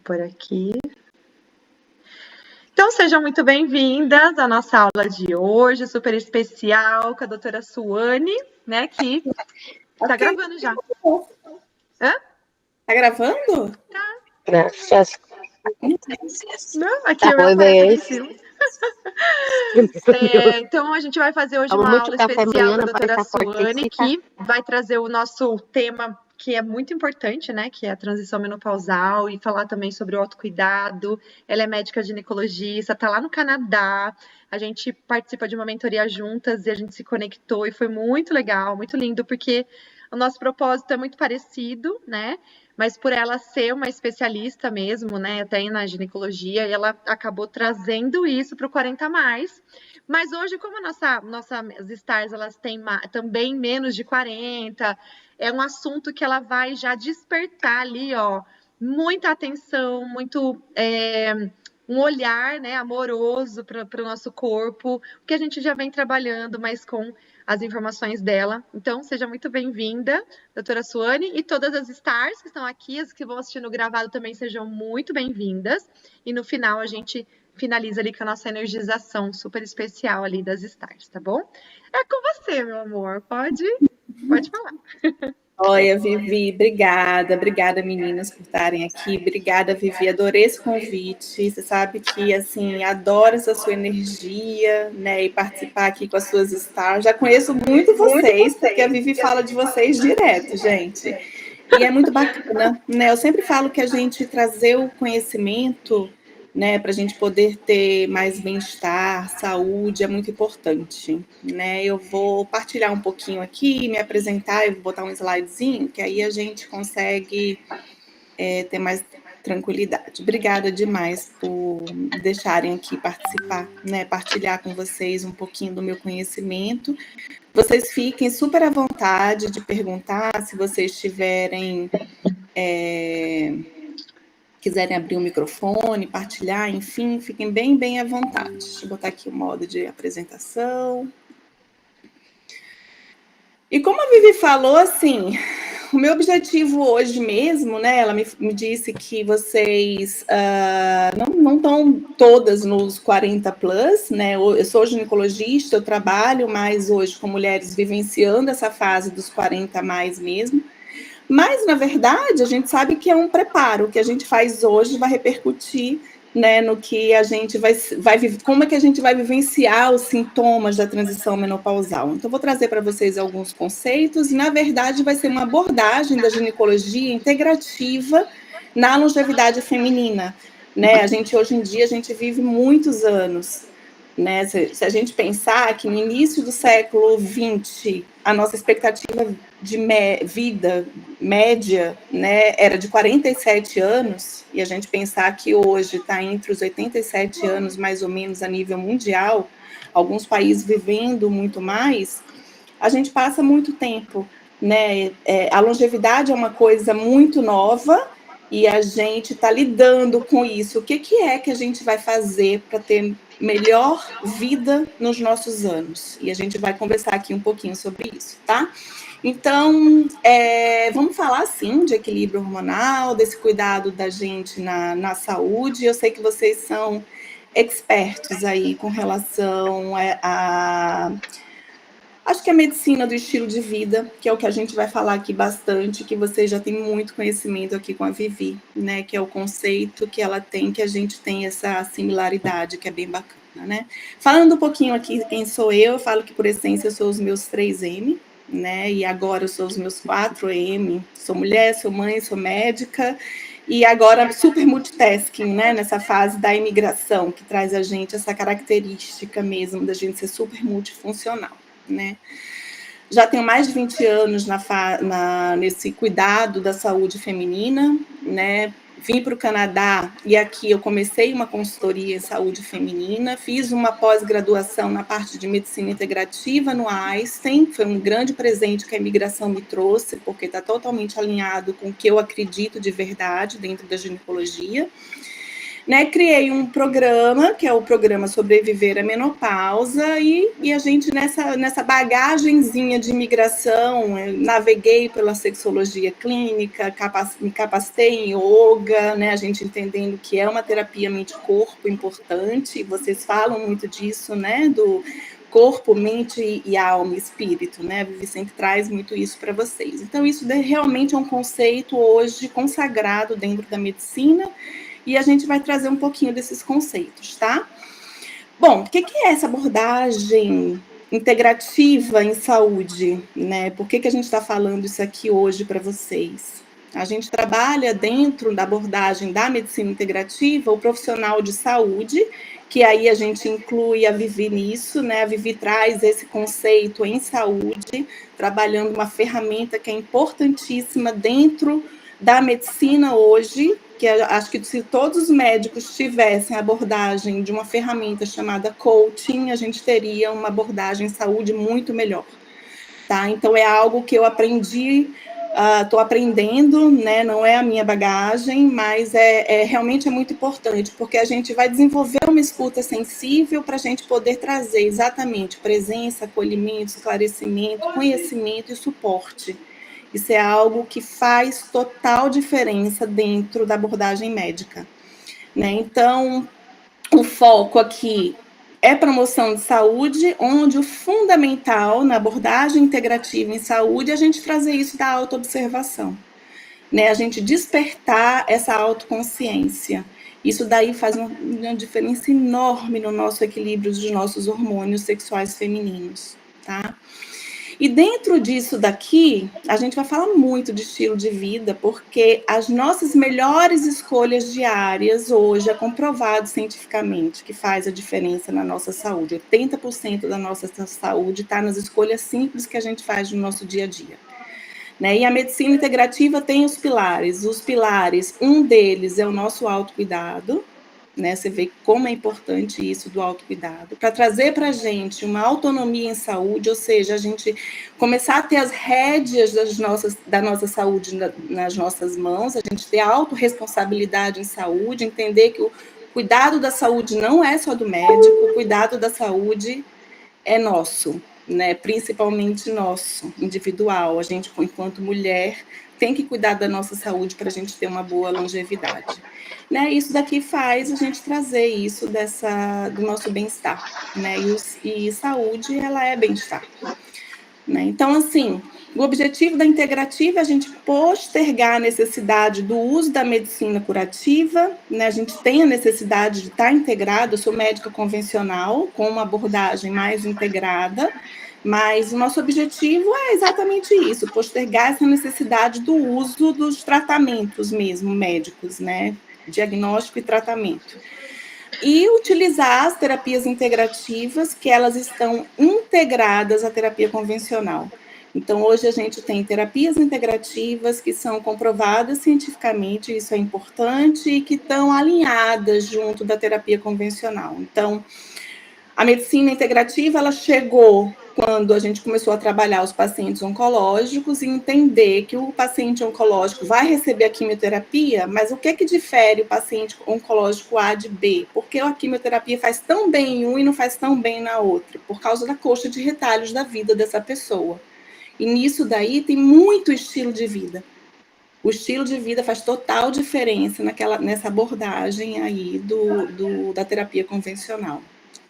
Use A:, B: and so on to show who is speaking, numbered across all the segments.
A: Por aqui. Então, sejam muito bem-vindas à nossa aula de hoje, super especial, com a doutora Suane, né, que tá gravando já.
B: Hã? Tá gravando?
A: Tá.
C: Graças.
A: Não, aqui eu apareço em cima. Então, a gente vai fazer hoje uma aula especial com a doutora Suane, que vai trazer o nosso tema, que é muito importante, né, que é a transição menopausal, e falar também sobre o autocuidado. Ela é médica ginecologista, tá lá no Canadá. A gente participa de uma mentoria juntas e a gente se conectou e foi muito legal, muito lindo, porque o nosso propósito é muito parecido, né? Mas por ela ser uma especialista mesmo, né, até na ginecologia, ela acabou trazendo isso para o 40 mais. Mas hoje, como as stars, elas têm também menos de 40, é um assunto que ela vai já despertar ali, ó, muita atenção, muito um olhar, né, amoroso para o nosso corpo, que a gente já vem trabalhando, mas com as informações dela. Então, seja muito bem-vinda, doutora Suane, e todas as stars que estão aqui, as que vão assistir no gravado também sejam muito bem-vindas. E no final a gente finaliza ali com a nossa energização super especial ali das stars, tá bom? É com você, meu amor. Pode falar.
B: Olha, Vivi, obrigada meninas por estarem aqui, obrigada, Vivi, adorei esse convite, você sabe que, assim, adoro essa sua energia, né, e participar aqui com as suas stars, já conheço muito vocês, porque a Vivi fala de vocês direto, gente, e é muito bacana, né, eu sempre falo que a gente trazer o conhecimento, né, para a gente poder ter mais bem-estar, saúde, é muito importante, né? Eu vou partilhar um pouquinho aqui, me apresentar, eu vou botar um slidezinho, que aí a gente consegue ter mais tranquilidade. Obrigada demais por deixarem aqui participar, né? Partilhar com vocês um pouquinho do meu conhecimento. Vocês fiquem super à vontade de perguntar, se vocês tiverem... quiserem abrir o microfone, partilhar, enfim, fiquem bem à vontade. Deixa eu botar aqui o modo de apresentação. E como a Vivi falou, assim, o meu objetivo hoje mesmo, né, ela me disse que vocês não estão todas nos 40 plus, né, eu sou ginecologista, eu trabalho mais hoje com mulheres vivenciando essa fase dos 40 mais mesmo, mas, na verdade, a gente sabe que é um preparo. O que a gente faz hoje vai repercutir, né, no que a gente vai como é que a gente vai vivenciar os sintomas da transição menopausal. Então, vou trazer para vocês alguns conceitos, e, na verdade, vai ser uma abordagem da ginecologia integrativa na longevidade feminina. Né? Hoje em dia, a gente vive muitos anos. Né? Se a gente pensar que no início do século XX, a nossa expectativa de vida média, né, era de 47 anos, e a gente pensar que hoje está entre os 87 anos, mais ou menos, a nível mundial, alguns países vivendo muito mais, a gente passa muito tempo. Né? A longevidade é uma coisa muito nova, e a gente está lidando com isso. O que é que a gente vai fazer para ter melhor vida nos nossos anos? E a gente vai conversar aqui um pouquinho sobre isso, tá? Então, vamos falar, sim, de equilíbrio hormonal, desse cuidado da gente na saúde. Eu sei que vocês são expertos aí com relação acho que a medicina do estilo de vida, que é o que a gente vai falar aqui bastante, que vocês já têm muito conhecimento aqui com a Vivi, né? Que é o conceito que ela tem, que a gente tem essa similaridade, que é bem bacana, né? Falando um pouquinho aqui quem sou eu falo que, por essência, eu sou os meus 3M, né? E agora eu sou os meus 4M. Sou mulher, sou mãe, sou médica, e agora super multitasking, né? Nessa fase da imigração, que traz a gente essa característica mesmo da gente ser super multifuncional. Né? Já tenho mais de 20 anos nesse cuidado da saúde feminina, né? Vim para o Canadá e aqui eu comecei uma consultoria em saúde feminina, fiz uma pós-graduação na parte de medicina integrativa no Einstein, foi um grande presente que a imigração me trouxe, porque está totalmente alinhado com o que eu acredito de verdade dentro da ginecologia. né, criei um programa, que é o programa Sobreviver à Menopausa, e a gente, nessa bagagenzinha de imigração, naveguei pela sexologia clínica, me capacitei em yoga, né, a gente entendendo que é uma terapia mente-corpo importante, vocês falam muito disso, né, do corpo, mente e alma, espírito, né, a Vivi sempre traz muito isso para vocês. Então, isso realmente é um conceito hoje consagrado dentro da medicina, e a gente vai trazer um pouquinho desses conceitos, tá? Bom, o que é essa abordagem integrativa em saúde, né? Por que a gente está falando isso aqui hoje para vocês? A gente trabalha dentro da abordagem da medicina integrativa o profissional de saúde, que aí a gente inclui a Vivi nisso, né? A Vivi traz esse conceito em saúde, trabalhando uma ferramenta que é importantíssima dentro da medicina hoje, que acho que se todos os médicos tivessem a abordagem de uma ferramenta chamada coaching, a gente teria uma abordagem em saúde muito melhor, tá? Então, é algo que eu aprendi, estou aprendendo, né? Não é a minha bagagem, mas realmente é muito importante, porque a gente vai desenvolver uma escuta sensível para a gente poder trazer exatamente presença, acolhimento, esclarecimento, conhecimento e suporte. Isso é algo que faz total diferença dentro da abordagem médica, né? Então, o foco aqui é promoção de saúde, onde o fundamental na abordagem integrativa em saúde é a gente trazer isso da autoobservação, né? A gente despertar essa autoconsciência. Isso daí faz uma diferença enorme no nosso equilíbrio dos nossos hormônios sexuais femininos, tá? E dentro disso daqui, a gente vai falar muito de estilo de vida, porque as nossas melhores escolhas diárias hoje é comprovado cientificamente que faz a diferença na nossa saúde. 80% da nossa saúde está nas escolhas simples que a gente faz no nosso dia a dia, né? E a medicina integrativa tem os pilares. Os pilares, um deles é o nosso autocuidado, né? Você vê como é importante isso do autocuidado, para trazer para a gente uma autonomia em saúde, ou seja, a gente começar a ter as rédeas da nossa saúde nas nossas mãos, a gente ter autorresponsabilidade em saúde, entender que o cuidado da saúde não é só do médico, o cuidado da saúde é nosso, né? Principalmente nosso, individual. A gente, enquanto mulher, tem que cuidar da nossa saúde para a gente ter uma boa longevidade, né? Isso daqui faz a gente trazer isso do nosso bem-estar, né? E saúde, ela é bem-estar, né? Então, assim, o objetivo da integrativa é a gente postergar a necessidade do uso da medicina curativa, né? A gente tem a necessidade de estar integrado. Eu sou médica convencional, com uma abordagem mais integrada, mas o nosso objetivo é exatamente isso, postergar essa necessidade do uso dos tratamentos mesmo médicos, né? Diagnóstico e tratamento. E utilizar as terapias integrativas, que elas estão integradas à terapia convencional. Então, hoje a gente tem terapias integrativas que são comprovadas cientificamente, isso é importante, e que estão alinhadas junto da terapia convencional. Então, a medicina integrativa, ela chegou quando a gente começou a trabalhar os pacientes oncológicos e entender que o paciente oncológico vai receber a quimioterapia, mas o que difere o paciente oncológico A de B? Porque a quimioterapia faz tão bem em um e não faz tão bem na outra, por causa da coxa de retalhos da vida dessa pessoa. E nisso daí tem muito estilo de vida. O estilo de vida faz total diferença nessa abordagem aí da terapia convencional.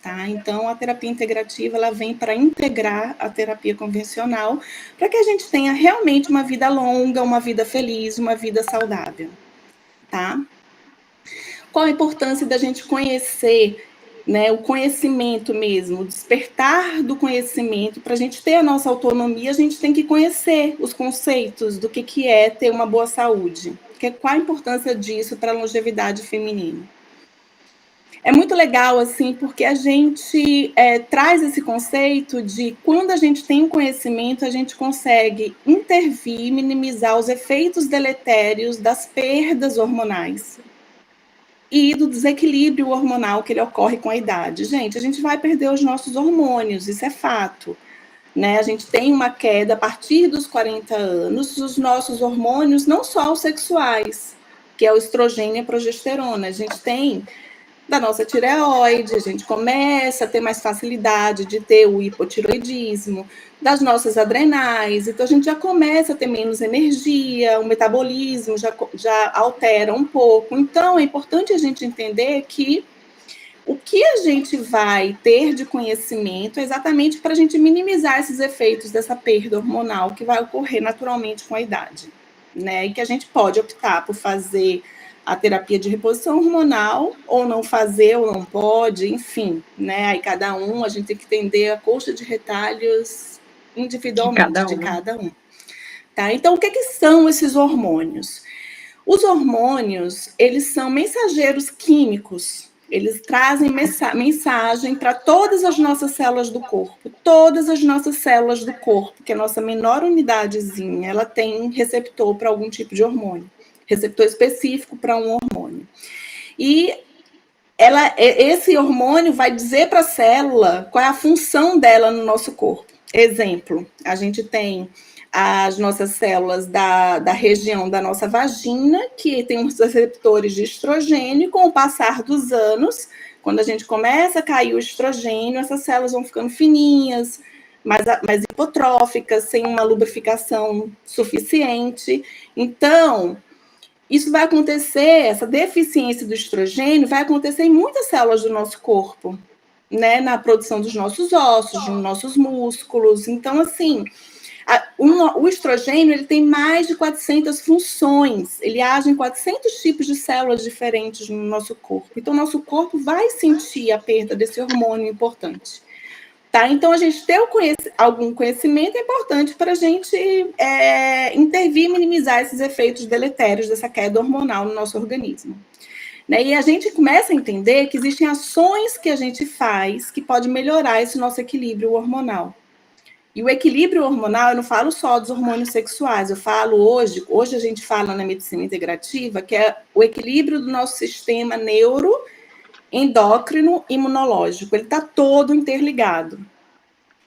B: Tá? Então, a terapia integrativa, ela vem para integrar a terapia convencional, para que a gente tenha realmente uma vida longa, uma vida feliz, uma vida saudável. Tá? Qual a importância da gente conhecer, né, o conhecimento mesmo, o despertar do conhecimento? Para a gente ter a nossa autonomia, a gente tem que conhecer os conceitos do que é ter uma boa saúde. Qual a importância disso para a longevidade feminina? É muito legal, assim, porque a gente traz esse conceito de quando a gente tem um conhecimento, a gente consegue intervir, minimizar os efeitos deletérios das perdas hormonais e do desequilíbrio hormonal que ele ocorre com a idade. Gente, a gente vai perder os nossos hormônios, isso é fato, né? A gente tem uma queda a partir dos 40 anos, os nossos hormônios, não só os sexuais, que é o estrogênio e a progesterona. A gente tem da nossa tireoide, a gente começa a ter mais facilidade de ter o hipotiroidismo, das nossas adrenais, então a gente já começa a ter menos energia, o metabolismo já altera um pouco. Então é importante a gente entender que o que a gente vai ter de conhecimento é exatamente para a gente minimizar esses efeitos dessa perda hormonal que vai ocorrer naturalmente com a idade, né? E que a gente pode optar por fazer a terapia de reposição hormonal, ou não fazer, ou não pode, enfim, né? Aí cada um, a gente tem que entender a coxa de retalhos individualmente de cada um. Tá? Então, o que são esses hormônios? Os hormônios, eles são mensageiros químicos. Eles trazem mensagem para todas as nossas células do corpo. Todas as nossas células do corpo, que é a nossa menor unidadezinha, ela tem receptor para algum tipo de hormônio. Receptor específico para um hormônio. E esse hormônio vai dizer para a célula qual é a função dela no nosso corpo. Exemplo, a gente tem as nossas células da região da nossa vagina, que tem os receptores de estrogênio, e com o passar dos anos, quando a gente começa a cair o estrogênio, essas células vão ficando fininhas, mais hipotróficas, sem uma lubrificação suficiente. Então, isso vai acontecer, essa deficiência do estrogênio vai acontecer em muitas células do nosso corpo, né? Na produção dos nossos ossos, dos nossos músculos. Então, assim, o estrogênio ele tem mais de 400 funções, ele age em 400 tipos de células diferentes no nosso corpo. Então, nosso corpo vai sentir a perda desse hormônio importante. Tá? Então, a gente ter algum conhecimento é importante para a gente intervir e minimizar esses efeitos deletérios dessa queda hormonal no nosso organismo. Né? E a gente começa a entender que existem ações que a gente faz que pode melhorar esse nosso equilíbrio hormonal. E o equilíbrio hormonal, eu não falo só dos hormônios sexuais, eu falo hoje a gente fala na medicina integrativa, que é o equilíbrio do nosso sistema endócrino imunológico, ele está todo interligado.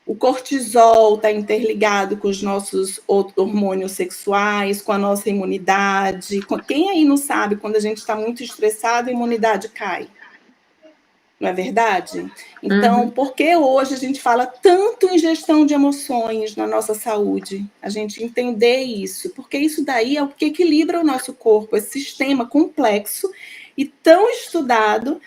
B: O cortisol está interligado com os nossos hormônios sexuais, com a nossa imunidade. Quem aí não sabe, quando a gente está muito estressado, a imunidade cai? Não é verdade? Então, por que hoje a gente fala tanto em gestão de emoções na nossa saúde? A gente entender isso, porque isso daí é o que equilibra o nosso corpo, esse sistema complexo e tão estudado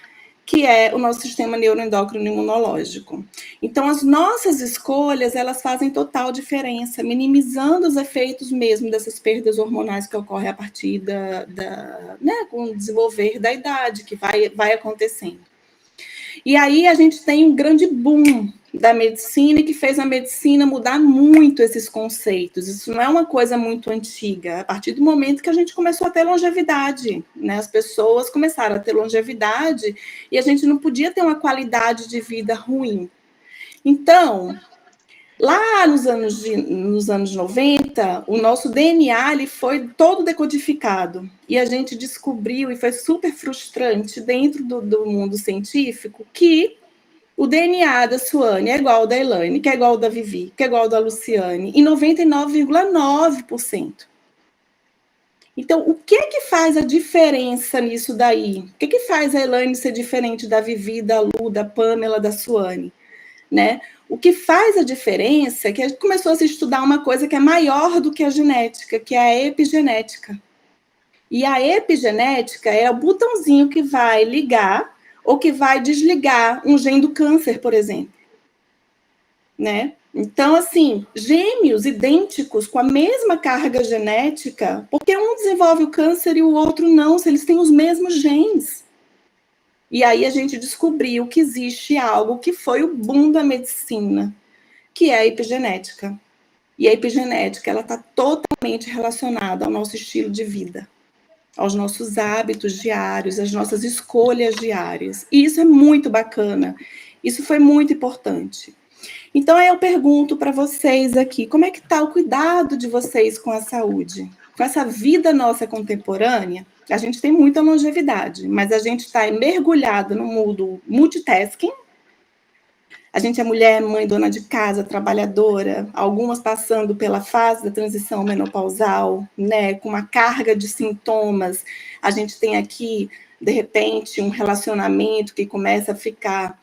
B: que é o nosso sistema neuroendócrino imunológico. Então, as nossas escolhas, elas fazem total diferença, minimizando os efeitos mesmo dessas perdas hormonais que ocorrem a partir com o desenvolver da idade, que vai acontecendo. E aí a gente tem um grande boom da medicina que fez a medicina mudar muito esses conceitos. Isso não é uma coisa muito antiga. A partir do momento que a gente começou a ter longevidade, né? As pessoas começaram a ter longevidade e a gente não podia ter uma qualidade de vida ruim. Então, lá nos anos 90, o nosso DNA ele foi todo decodificado e a gente descobriu, e foi super frustrante dentro do mundo científico, que o DNA da Suane é igual ao da Elaine, que é igual ao da Vivi, que é igual ao da Luciane, em 99,9%. Então, o que faz a diferença nisso daí? O que faz a Elaine ser diferente da Vivi, da Lu, da Pamela, da Suane? Né? O que faz a diferença é que a gente começou a se estudar uma coisa que é maior do que a genética, que é a epigenética. E a epigenética é o botãozinho que vai ligar ou que vai desligar um gene do câncer, por exemplo. Né? Então, assim, gêmeos idênticos com a mesma carga genética, porque um desenvolve o câncer e o outro não, se eles têm os mesmos genes. E aí a gente descobriu que existe algo que foi o boom da medicina, que é a epigenética. E a epigenética, ela está totalmente relacionada ao nosso estilo de vida, aos nossos hábitos diários, às nossas escolhas diárias. E isso é muito bacana. Isso foi muito importante. Então, aí eu pergunto para vocês aqui, como é que está o cuidado de vocês com a saúde? Com essa vida nossa contemporânea, a gente tem muita longevidade, mas a gente está mergulhado no mundo multitasking, A gente é mulher, mãe, dona de casa, trabalhadora, algumas passando pela fase da transição menopausal, né, com uma carga de sintomas. A gente tem aqui, de repente, um relacionamento que começa a ficar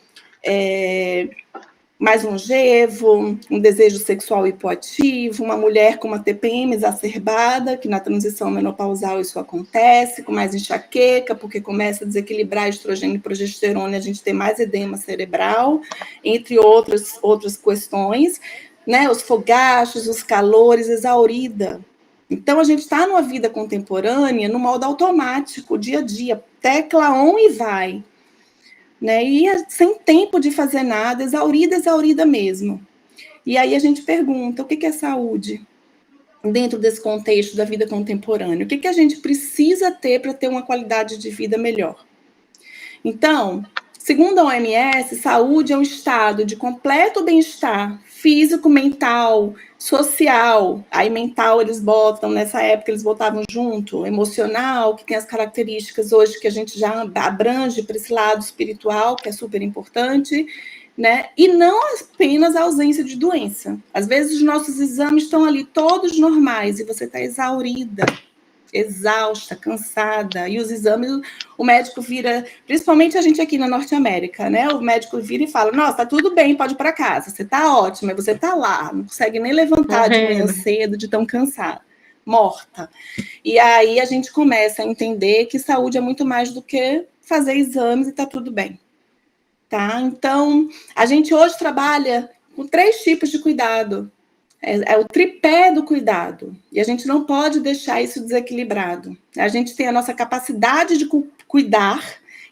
B: mais longevo, um desejo sexual hipoativo, uma mulher com uma TPM exacerbada, que na transição menopausal isso acontece, com mais enxaqueca, porque começa a desequilibrar estrogênio e progesterona, a gente tem mais edema cerebral, entre outras questões, né? Os fogachos, os calores, exaurida. Então, a gente está numa vida contemporânea, no modo automático, dia a dia, tecla on e vai. Né? E sem tempo de fazer nada, exaurida mesmo. E aí a gente pergunta, o que é saúde? Dentro desse contexto da vida contemporânea, o que a gente precisa ter para ter uma qualidade de vida melhor? Então, segundo a OMS, saúde é um estado de completo bem-estar físico, mental, social. Aí mental eles botam, nessa época eles botavam junto, emocional, que tem as características hoje que a gente já abrange para esse lado espiritual, que é super importante, né? E não apenas a ausência de doença. Às vezes os nossos exames estão ali todos normais e você está exaurida, exausta, cansada, e os exames, o médico vira, principalmente a gente aqui na Norte América, né? O médico vira e fala, nossa, tá tudo bem, pode ir para casa, você tá ótima, você tá lá, não consegue nem levantar de manhã cedo, de tão cansada, morta. E aí a gente começa a entender que saúde é muito mais do que fazer exames e tá tudo bem, tá? Então, a gente hoje trabalha com 3 tipos de cuidado. É o tripé do cuidado. E a gente não pode deixar isso desequilibrado. A gente tem a nossa capacidade de cuidar.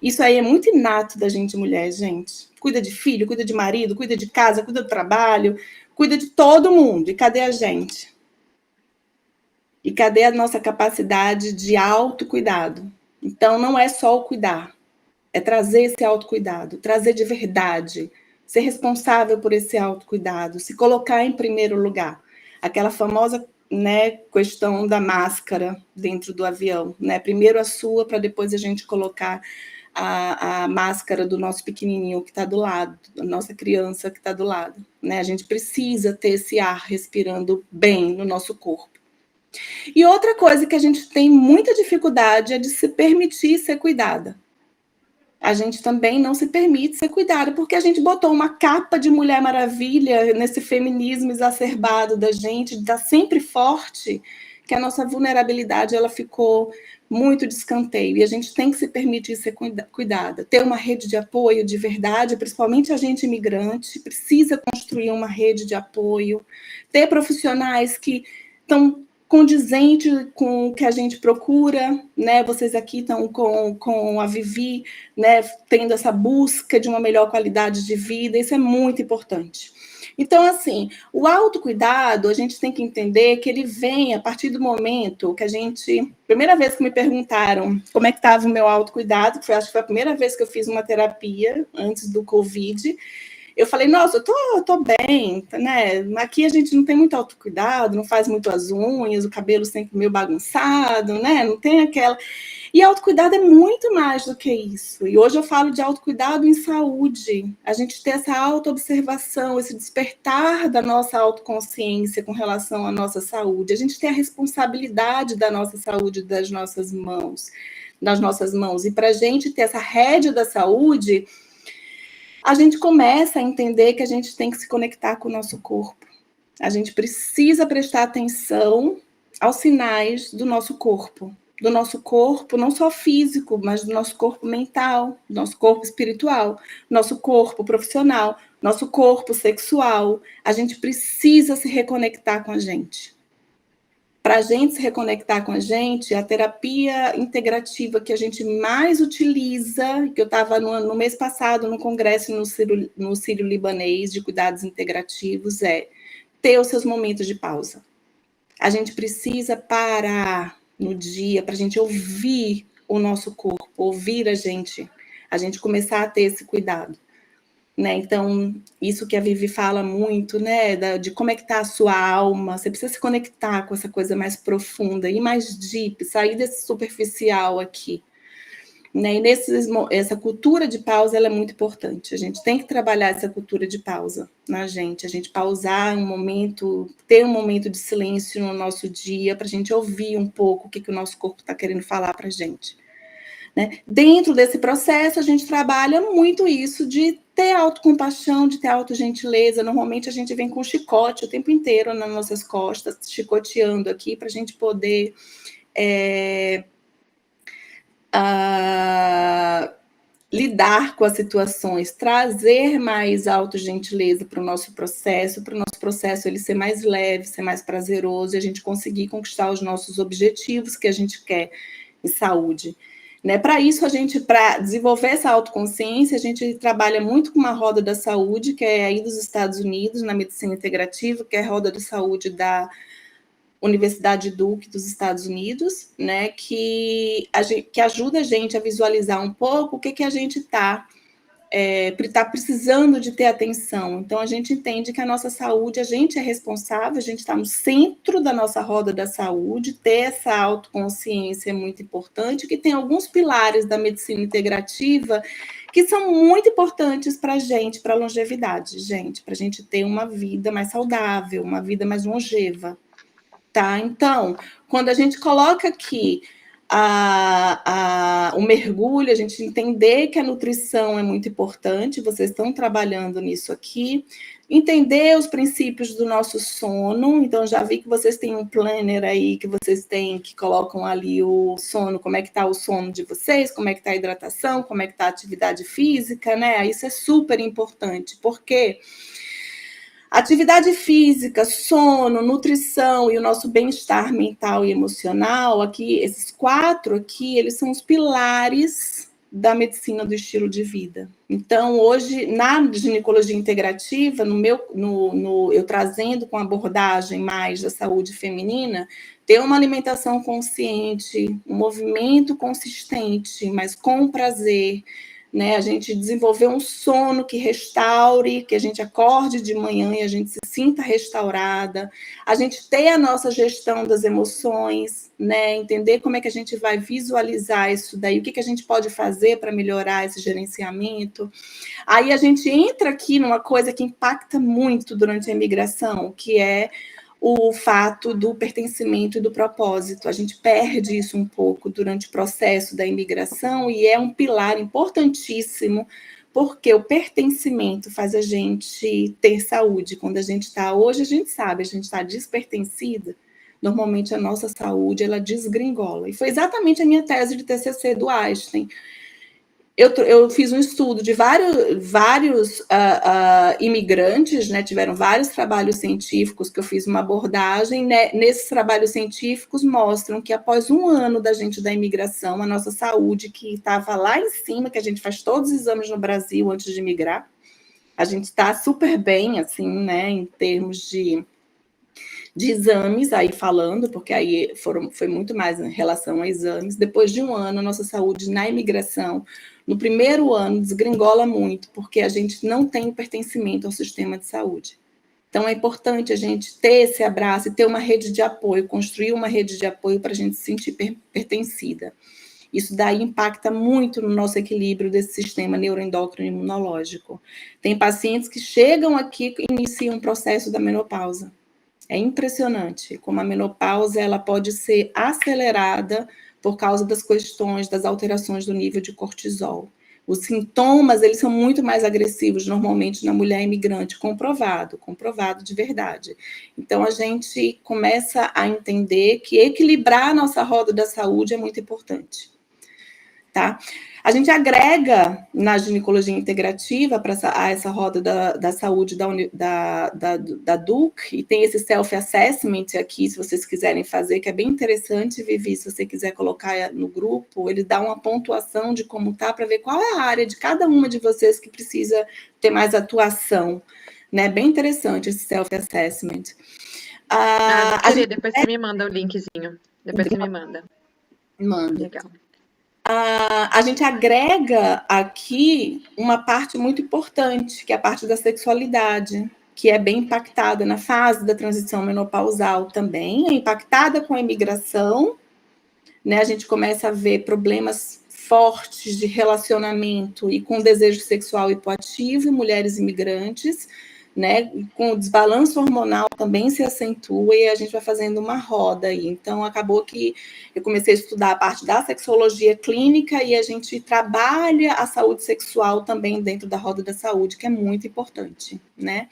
B: Isso aí é muito inato da gente, mulher, gente. Cuida de filho, cuida de marido, cuida de casa, cuida do trabalho, cuida de todo mundo. E cadê a gente? E cadê a nossa capacidade de autocuidado? Então, não é só o cuidar. É trazer esse autocuidado, trazer de verdade, ser responsável por esse autocuidado, se colocar em primeiro lugar. Aquela famosa, né, questão da máscara dentro do avião, né? Primeiro a sua, para depois a gente colocar a máscara do nosso pequenininho que está do lado, da nossa criança que está do lado. Né? A gente precisa ter esse ar respirando bem no nosso corpo. E outra coisa que a gente tem muita dificuldade é de se permitir ser cuidada. A gente também não se permite ser cuidada, porque a gente botou uma capa de Mulher Maravilha nesse feminismo exacerbado da gente, de estar sempre forte, que a nossa vulnerabilidade ela ficou muito de escanteio, e a gente tem que se permitir ser cuidada. Ter uma rede de apoio de verdade, principalmente a gente imigrante, precisa construir uma rede de apoio, ter profissionais que estão condizente com o que a gente procura, né? Vocês aqui estão com a Vivi, né? Tendo essa busca de uma melhor qualidade de vida, isso é muito importante. Então, assim, o autocuidado, a gente tem que entender que ele vem a partir do momento que a gente... Primeira vez que me perguntaram como é que estava o meu autocuidado, que acho que foi a primeira vez que eu fiz uma terapia antes do Covid, eu falei, nossa, eu tô bem, né? Aqui a gente não tem muito autocuidado, não faz muito as unhas, o cabelo sempre meio bagunçado, né? Não tem aquela... E autocuidado é muito mais do que isso. E hoje eu falo de autocuidado em saúde. A gente ter essa autoobservação, esse despertar da nossa autoconsciência com relação à nossa saúde. A gente tem a responsabilidade da nossa saúde das nossas mãos. E para a gente ter essa rédea da saúde... a gente começa a entender que a gente tem que se conectar com o nosso corpo. A gente precisa prestar atenção aos sinais do nosso corpo. Do nosso corpo, não só físico, mas do nosso corpo mental, do nosso corpo espiritual, nosso corpo profissional, nosso corpo sexual. A gente precisa se reconectar com a gente. Para a gente se reconectar com a gente, a terapia integrativa que a gente mais utiliza, que eu estava no mês passado no congresso no Sírio-Libanês de cuidados integrativos, é ter os seus momentos de pausa. A gente precisa parar no dia para a gente ouvir o nosso corpo, ouvir a gente começar a ter esse cuidado. Né? Então, isso que a Vivi fala muito, né, de como é que está a sua alma, você precisa se conectar com essa coisa mais profunda e mais deep, sair desse superficial aqui. né? E essa cultura de pausa ela é muito importante. A gente tem que trabalhar essa cultura de pausa na gente. A gente pausar um momento, ter um momento de silêncio no nosso dia, para a gente ouvir um pouco o que o nosso corpo está querendo falar para a gente. Né? Dentro desse processo, a gente trabalha muito isso de ter autocompaixão, de ter autogentileza. Normalmente, a gente vem com chicote o tempo inteiro nas nossas costas, chicoteando aqui, para a gente poder lidar com as situações, trazer mais autogentileza para o nosso processo ele ser mais leve, ser mais prazeroso, e a gente conseguir conquistar os nossos objetivos que a gente quer em saúde. Né? Para isso, para desenvolver essa autoconsciência, a gente trabalha muito com uma roda da saúde, que é aí dos Estados Unidos, na medicina integrativa, que é a roda da saúde da Universidade Duke dos Estados Unidos, né? Que ajuda a gente a visualizar um pouco o que a gente está precisando de ter atenção. Então, a gente entende que a nossa saúde, a gente é responsável, a gente está no centro da nossa roda da saúde, ter essa autoconsciência é muito importante, que tem alguns pilares da medicina integrativa que são muito importantes para a gente, para a longevidade, gente, para a gente ter uma vida mais saudável, uma vida mais longeva. Tá? Então, quando a gente coloca aqui o mergulho, a gente entender que a nutrição é muito importante, vocês estão trabalhando nisso aqui, entender os princípios do nosso sono, então já vi que vocês têm um planner aí, que vocês têm, que colocam ali o sono, como é que está o sono de vocês, como é que está a hidratação, como é que está a atividade física, né? Isso é super importante, porque atividade física, sono, nutrição e o nosso bem-estar mental e emocional, aqui, esses 4 aqui, eles são os pilares da medicina do estilo de vida. Então, hoje, na ginecologia integrativa, eu trazendo com abordagem mais da saúde feminina, ter uma alimentação consciente, um movimento consistente, mas com prazer, né? A gente desenvolver um sono que restaure, que a gente acorde de manhã e a gente se sinta restaurada, a gente ter a nossa gestão das emoções, né? Entender como é que a gente vai visualizar isso daí, o que a gente pode fazer para melhorar esse gerenciamento. Aí a gente entra aqui numa coisa que impacta muito durante a imigração, que é o fato do pertencimento e do propósito. A gente perde isso um pouco durante o processo da imigração e é um pilar importantíssimo, porque o pertencimento faz a gente ter saúde. Quando a gente está, hoje a gente sabe, a gente está despertencida, normalmente a nossa saúde, ela desgringola. E foi exatamente a minha tese de TCC do Einstein. Eu fiz um estudo de vários imigrantes, né? Tiveram vários trabalhos científicos que eu fiz uma abordagem, né? Nesses trabalhos científicos mostram que após um ano da gente da imigração, a nossa saúde, que estava lá em cima, que a gente faz todos os exames no Brasil antes de imigrar, a gente está super bem, assim, né? Em termos de exames, aí falando, porque aí foi muito mais em relação a exames. Depois de um ano, a nossa saúde na imigração, no primeiro ano, desgringola muito, porque a gente não tem pertencimento ao sistema de saúde. Então, é importante a gente ter esse abraço e ter uma rede de apoio, construir uma rede de apoio para a gente se sentir pertencida. Isso daí impacta muito no nosso equilíbrio desse sistema neuroendócrino imunológico. Tem pacientes que chegam aqui e iniciam um processo da menopausa. É impressionante como a menopausa ela pode ser acelerada por causa das questões das alterações do nível de cortisol. Os sintomas, eles são muito mais agressivos normalmente na mulher imigrante, comprovado de verdade. Então, a gente começa a entender que equilibrar a nossa roda da saúde é muito importante. Tá? A gente agrega na ginecologia integrativa para essa roda da saúde da Duke, e tem esse self-assessment aqui, se vocês quiserem fazer, que é bem interessante, Vivi, se você quiser colocar no grupo, ele dá uma pontuação de como tá, para ver qual é a área de cada uma de vocês que precisa ter mais atuação. Né? Bem interessante esse self-assessment.
A: Depois você me manda o linkzinho. Depois você me manda.
B: Manda.
A: Legal.
B: A gente agrega aqui uma parte muito importante, que é a parte da sexualidade, que é bem impactada na fase da transição menopausal também, é impactada com a imigração, né? A gente começa a ver problemas fortes de relacionamento e com desejo sexual hipoativo, mulheres imigrantes, né, com o desbalanço hormonal também se acentua e a gente vai fazendo uma roda aí. Então, acabou que eu comecei a estudar a parte da sexologia clínica e a gente trabalha a saúde sexual também dentro da roda da saúde, que é muito importante, né?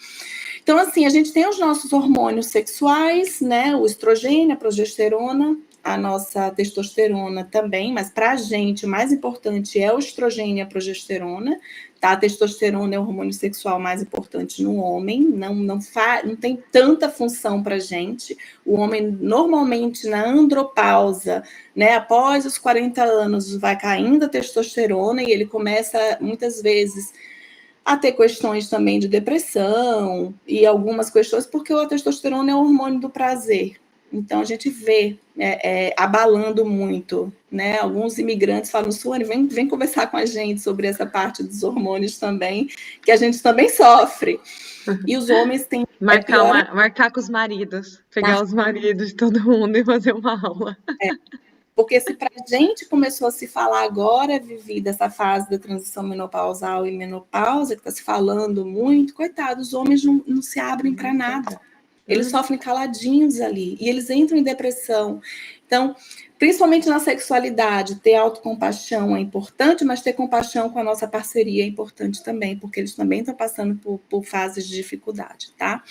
B: Então, assim, a gente tem os nossos hormônios sexuais, né, o estrogênio, a progesterona, a nossa testosterona também, mas para a gente o mais importante é o estrogênio e a progesterona, tá? A testosterona é o hormônio sexual mais importante no homem, não tem tanta função para a gente. O homem, normalmente, na andropausa, né, após os 40 anos, vai caindo a testosterona e ele começa, muitas vezes, a ter questões também de depressão e algumas questões, porque a testosterona é o hormônio do prazer. Então, a gente vê abalando muito, né? Alguns imigrantes falam, Suane, vem conversar com a gente sobre essa parte dos hormônios também, que a gente também sofre. E os homens têm...
A: Marcar com os maridos, pegar os maridos de todo mundo e fazer uma aula.
B: Porque se para a gente começou a se falar agora, Vivi, dessa fase da transição menopausal e menopausa, que está se falando muito, coitado, os homens não se abrem para nada. Eles sofrem caladinhos ali e eles entram em depressão. Então, principalmente na sexualidade, ter autocompaixão é importante, mas ter compaixão com a nossa parceria é importante também, porque eles também estão passando por fases de dificuldade, tá?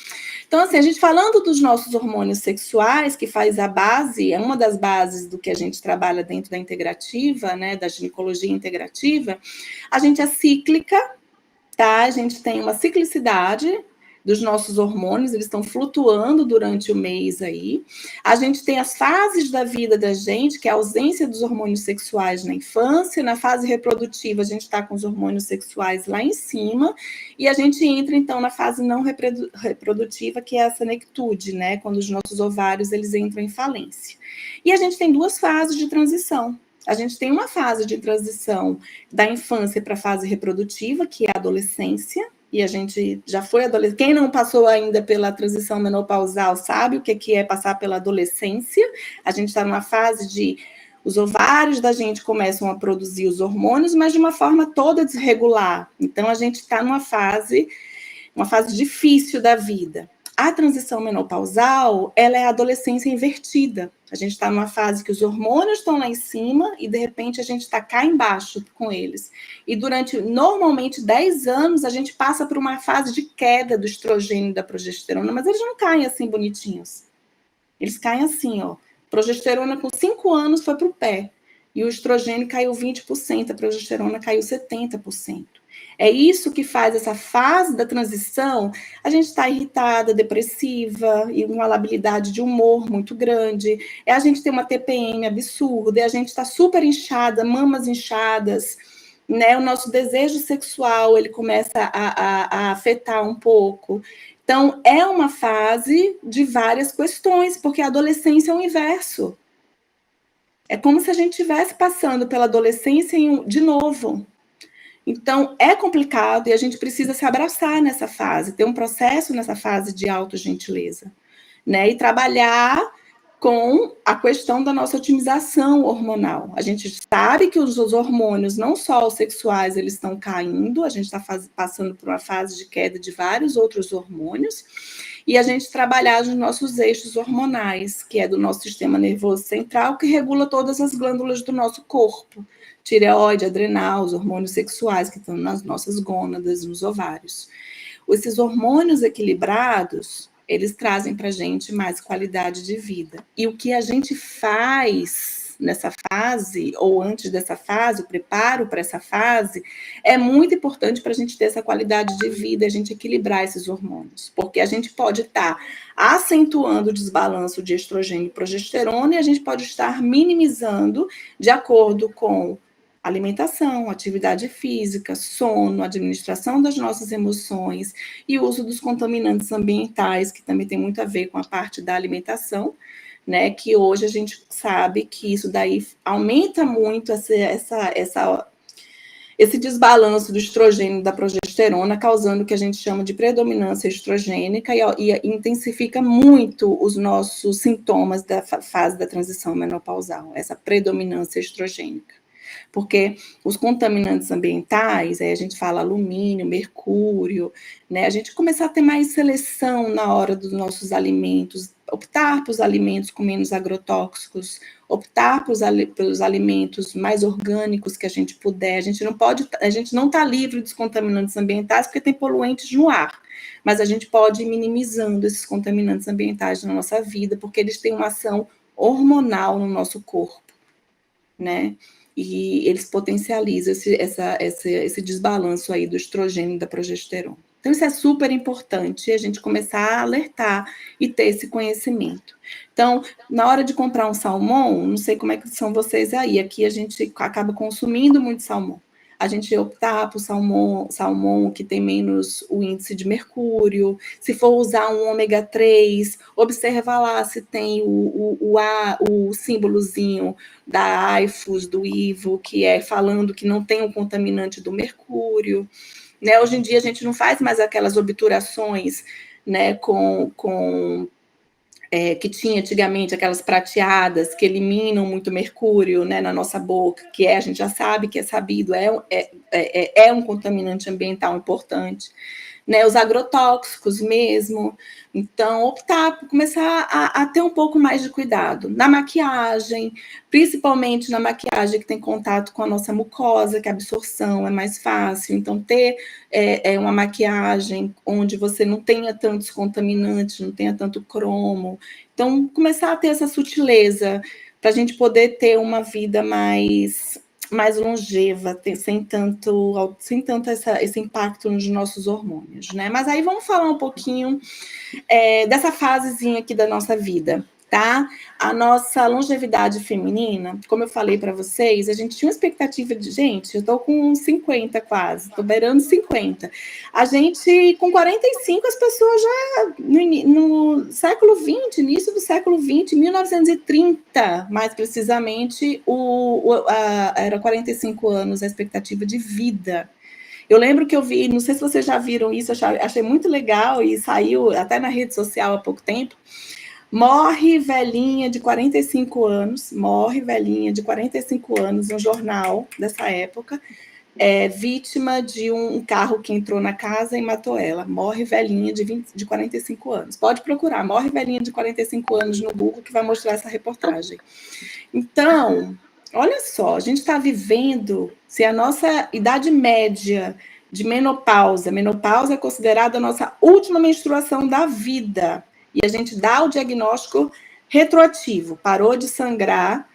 B: Então, assim, a gente falando dos nossos hormônios sexuais, que faz a base, é uma das bases do que a gente trabalha dentro da integrativa, né, da ginecologia integrativa, a gente é cíclica, tá? A gente tem uma ciclicidade dos nossos hormônios, eles estão flutuando durante o mês aí. A gente tem as fases da vida da gente, que é a ausência dos hormônios sexuais na infância, na fase reprodutiva a gente está com os hormônios sexuais lá em cima, e a gente entra, então, na fase não reprodutiva, que é a senectude, né, quando os nossos ovários, eles entram em falência. E a gente tem duas fases de transição. A gente tem uma fase de transição da infância para a fase reprodutiva, que é a adolescência, e a gente já foi adolescente. Quem não passou ainda pela transição menopausal sabe o que é passar pela adolescência. A gente está numa fase de... Os ovários da gente começam a produzir os hormônios, mas de uma forma toda desregular. Então, a gente está numa fase difícil da vida. A transição menopausal, ela é a adolescência invertida. A gente está numa fase que os hormônios estão lá em cima e, de repente, a gente está cá embaixo com eles. E durante, normalmente, 10 anos, a gente passa por uma fase de queda do estrogênio e da progesterona, mas eles não caem assim bonitinhos. Eles caem assim, ó. Progesterona com 5 anos foi para o pé. E o estrogênio caiu 20%, a progesterona caiu 70%. É isso que faz essa fase da transição, a gente está irritada, depressiva, e uma labilidade de humor muito grande, é a gente ter uma TPM absurda, é a gente estar super inchada, mamas inchadas, né? O nosso desejo sexual, ele começa a afetar um pouco. Então, é uma fase de várias questões, porque a adolescência é o inverso. É como se a gente estivesse passando pela adolescência de novo. Então, é complicado e a gente precisa se abraçar nessa fase, ter um processo nessa fase de autogentileza, né? E trabalhar com a questão da nossa otimização hormonal. A gente sabe que os hormônios, não só os sexuais, eles estão caindo, a gente está passando por uma fase de queda de vários outros hormônios, e a gente trabalhar os nossos eixos hormonais, que é do nosso sistema nervoso central, que regula todas as glândulas do nosso corpo. Tireoide, adrenal, os hormônios sexuais que estão nas nossas gônadas, nos ovários. Esses hormônios equilibrados, eles trazem para a gente mais qualidade de vida. E o que a gente faz nessa fase, ou antes dessa fase, o preparo para essa fase, é muito importante para a gente ter essa qualidade de vida, a gente equilibrar esses hormônios. Porque a gente pode estar acentuando o desbalanço de estrogênio e progesterona, e a gente pode estar minimizando de acordo com alimentação, atividade física, sono, administração das nossas emoções e uso dos contaminantes ambientais, que também tem muito a ver com a parte da alimentação, né? Que hoje a gente sabe que isso daí aumenta muito esse desbalanço do estrogênio e da progesterona, causando o que a gente chama de predominância estrogênica e intensifica muito os nossos sintomas da fase da transição menopausal, essa predominância estrogênica. porque os contaminantes ambientais, aí a gente fala alumínio, mercúrio, né? A gente começar a ter mais seleção na hora dos nossos alimentos, optar por alimentos com menos agrotóxicos, optar pelos alimentos mais orgânicos que a gente puder. A gente não está livre dos contaminantes ambientais porque tem poluentes no ar, mas a gente pode ir minimizando esses contaminantes ambientais na nossa vida, porque eles têm uma ação hormonal no nosso corpo, né? E eles potencializam esse desbalanço aí do estrogênio e da progesterona. Então, isso é super importante, a gente começar a alertar e ter esse conhecimento. Então, na hora de comprar um salmão, não sei como é que são vocês aí, aqui a gente acaba consumindo muito salmão. A gente optar por salmão que tem menos o índice de mercúrio. Se for usar um ômega 3, observa lá se tem o símbolozinho da IFOS, do IVO, que é falando que não tem o contaminante do mercúrio. Né? Hoje em dia a gente não faz mais aquelas obturações, né, que tinha antigamente, aquelas prateadas que eliminam muito mercúrio, né, na nossa boca, que a gente já sabe, que é sabido, é um contaminante ambiental importante. Né, os agrotóxicos mesmo. Então, optar por começar a ter um pouco mais de cuidado. Na maquiagem, principalmente na maquiagem que tem contato com a nossa mucosa, que a absorção é mais fácil. Então, ter uma maquiagem onde você não tenha tantos contaminantes, não tenha tanto cromo. Então, começar a ter essa sutileza para a gente poder ter uma vida mais longeva, sem tanto esse impacto nos nossos hormônios, né? Mas aí vamos falar um pouquinho dessa fasezinha aqui da nossa vida, tá? A nossa longevidade feminina, como eu falei para vocês, a gente tinha uma expectativa de, gente, eu tô com 50 quase, tô beirando 50. A gente, com 45, as pessoas já, no século 20, início do século 20, 1930, mais precisamente, era 45 anos a expectativa de vida. Eu lembro que eu vi, não sei se vocês já viram isso, achei muito legal e saiu até na rede social há pouco tempo. Morre velhinha de 45 anos, no jornal dessa época, vítima de um carro que entrou na casa e matou ela. Morre velhinha de 45 anos. Pode procurar, morre velhinha de 45 anos no Google, que vai mostrar essa reportagem. Então, olha só, a gente está vivendo, se a nossa idade média de menopausa é considerada a nossa última menstruação da vida, e a gente dá o diagnóstico retroativo, parou de sangrar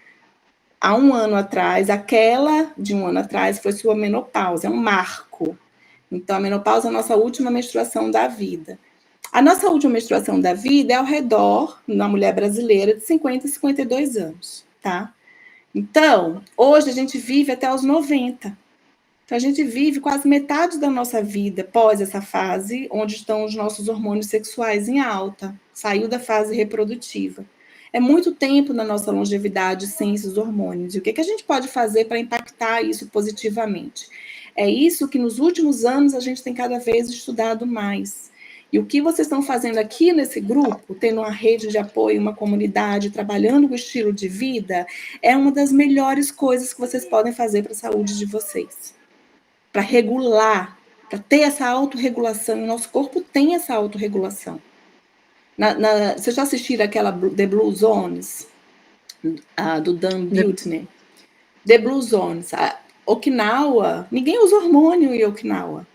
B: há um ano atrás, aquela de um ano atrás foi sua menopausa, é um marco. Então, a menopausa é a nossa última menstruação da vida. A nossa última menstruação da vida é ao redor, na mulher brasileira, de 50 a 52 anos, tá? Então, hoje a gente vive até os 90. Então, a gente vive quase metade da nossa vida pós essa fase, onde estão os nossos hormônios sexuais em alta. Saiu da fase reprodutiva. É muito tempo na nossa longevidade sem esses hormônios. E o que a gente pode fazer para impactar isso positivamente? É isso que nos últimos anos a gente tem cada vez estudado mais. E o que vocês estão fazendo aqui nesse grupo, tendo uma rede de apoio, uma comunidade, trabalhando com o estilo de vida, é uma das melhores coisas que vocês podem fazer para a saúde de vocês. Para regular, para ter essa autorregulação. O nosso corpo tem essa autorregulação. Vocês já assistiram aquela The Blue Zones, do Dan Buettner? The Blue Zones. Okinawa, ninguém usa hormônio em Okinawa.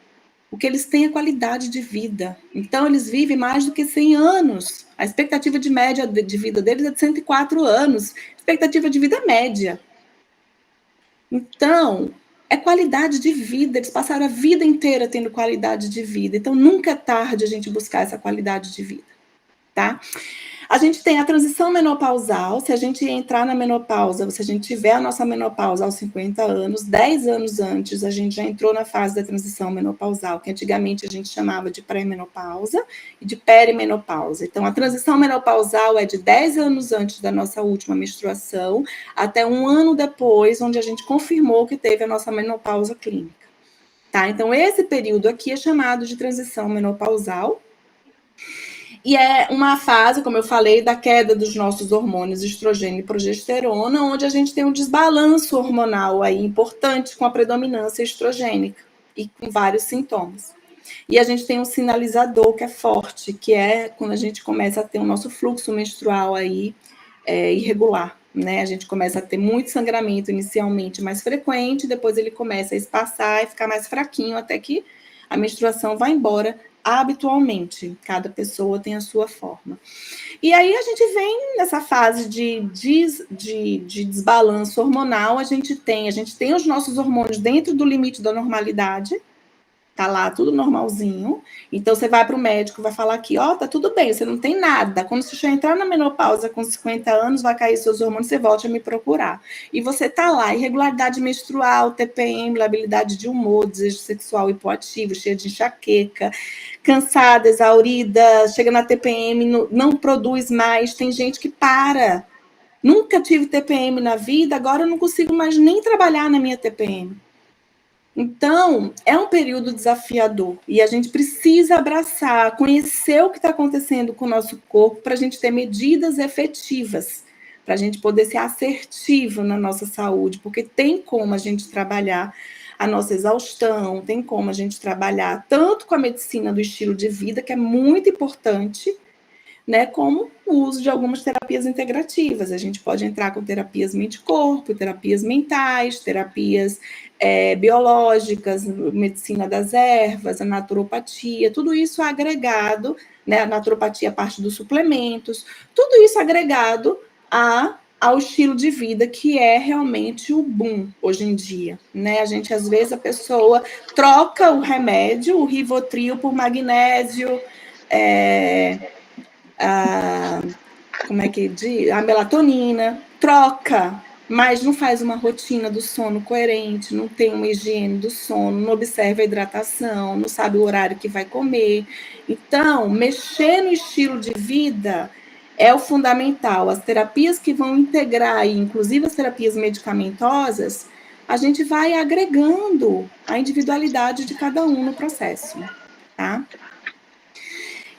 B: O que eles têm é qualidade de vida. Então, eles vivem mais do que 100 anos. A expectativa de média de vida deles é de 104 anos. Expectativa de vida média. Então, é qualidade de vida. Eles passaram a vida inteira tendo qualidade de vida. Então, nunca é tarde a gente buscar essa qualidade de vida, tá? A gente tem a transição menopausal. Se a gente entrar na menopausa, se a gente tiver a nossa menopausa aos 50 anos, 10 anos antes, a gente já entrou na fase da transição menopausal, que antigamente a gente chamava de pré-menopausa e de perimenopausa. Então, a transição menopausal é de 10 anos antes da nossa última menstruação até um ano depois, onde a gente confirmou que teve a nossa menopausa clínica. Tá? Então, esse período aqui é chamado de transição menopausal. E é uma fase, como eu falei, da queda dos nossos hormônios estrogênio e progesterona, onde a gente tem um desbalanço hormonal aí importante com a predominância estrogênica e com vários sintomas. E a gente tem um sinalizador que é forte, que é quando a gente começa a ter o nosso fluxo menstrual aí irregular, né? A gente começa a ter muito sangramento inicialmente mais frequente, depois ele começa a espaçar e ficar mais fraquinho até que a menstruação vai embora habitualmente. Cada pessoa tem a sua forma. E aí a gente vem nessa fase de desbalanço hormonal, a gente tem os nossos hormônios dentro do limite da normalidade, tá lá tudo normalzinho. Então você vai para o médico, vai falar aqui, ó, tá tudo bem, você não tem nada. Quando você entrar na menopausa com 50 anos, vai cair seus hormônios, você volta a me procurar. E você tá lá, irregularidade menstrual, TPM, labilidade de humor, desejo sexual hipoativo, cheia de enxaqueca, cansada, exaurida, chega na TPM, não produz mais, tem gente que para. Nunca tive TPM na vida, agora eu não consigo mais nem trabalhar na minha TPM. Então, é um período desafiador e a gente precisa abraçar, conhecer o que está acontecendo com o nosso corpo para a gente ter medidas efetivas, para a gente poder ser assertivo na nossa saúde, porque tem como a gente trabalhar a nossa exaustão, tem como a gente trabalhar tanto com a medicina do estilo de vida, que é muito importante, né, como o uso de algumas terapias integrativas. A gente pode entrar com terapias mente-corpo, terapias mentais, terapias biológicas, medicina das ervas, a naturopatia, tudo isso agregado, né, a naturopatia, a parte dos suplementos, tudo isso agregado ao estilo de vida, que é realmente o boom hoje em dia, né? A gente, às vezes, a pessoa troca o remédio, o Rivotril, por magnésio, como é que diz? A melatonina, troca, mas não faz uma rotina do sono coerente, não tem uma higiene do sono, não observa a hidratação, não sabe o horário que vai comer. Então, mexer no estilo de vida é o fundamental. As terapias que vão integrar, inclusive as terapias medicamentosas, a gente vai agregando a individualidade de cada um no processo, tá?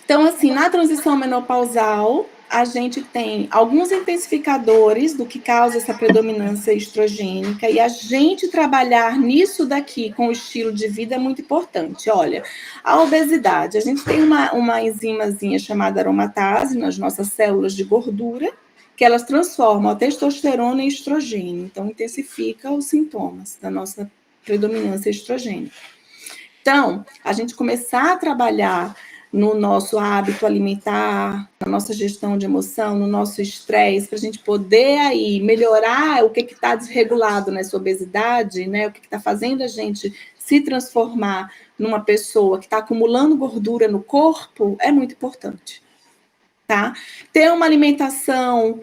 B: Então, assim, na transição menopausal, a gente tem alguns intensificadores do que causa essa predominância estrogênica, e a gente trabalhar nisso daqui com o estilo de vida é muito importante. Olha, a obesidade, a gente tem uma enzimazinha chamada aromatase nas nossas células de gordura, que elas transformam a testosterona em estrogênio, então intensifica os sintomas da nossa predominância estrogênica. Então, a gente começar a trabalhar no nosso hábito alimentar, na nossa gestão de emoção, no nosso estresse, para a gente poder aí melhorar o que está desregulado nessa obesidade, né? O que está fazendo a gente se transformar numa pessoa que está acumulando gordura no corpo, é muito importante, tá? Ter uma alimentação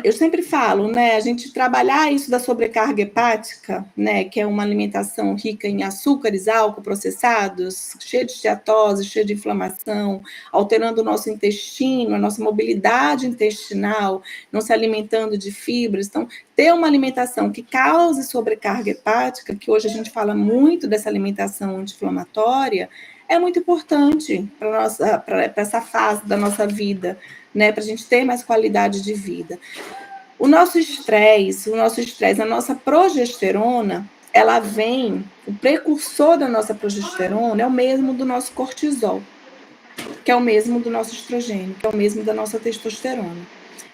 B: eu sempre falo, né, a gente trabalhar isso da sobrecarga hepática, né, que é uma alimentação rica em açúcares, álcool, processados, cheia de esteatose, cheia de inflamação, alterando o nosso intestino, a nossa mobilidade intestinal, não se alimentando de fibras. Então, ter uma alimentação que cause sobrecarga hepática, que hoje a gente fala muito dessa alimentação anti-inflamatória, é muito importante para essa fase da nossa vida, né, para a gente ter mais qualidade de vida. O nosso estresse, a nossa progesterona, ela vem, o precursor da nossa progesterona é o mesmo do nosso cortisol, que é o mesmo do nosso estrogênio, que é o mesmo da nossa testosterona,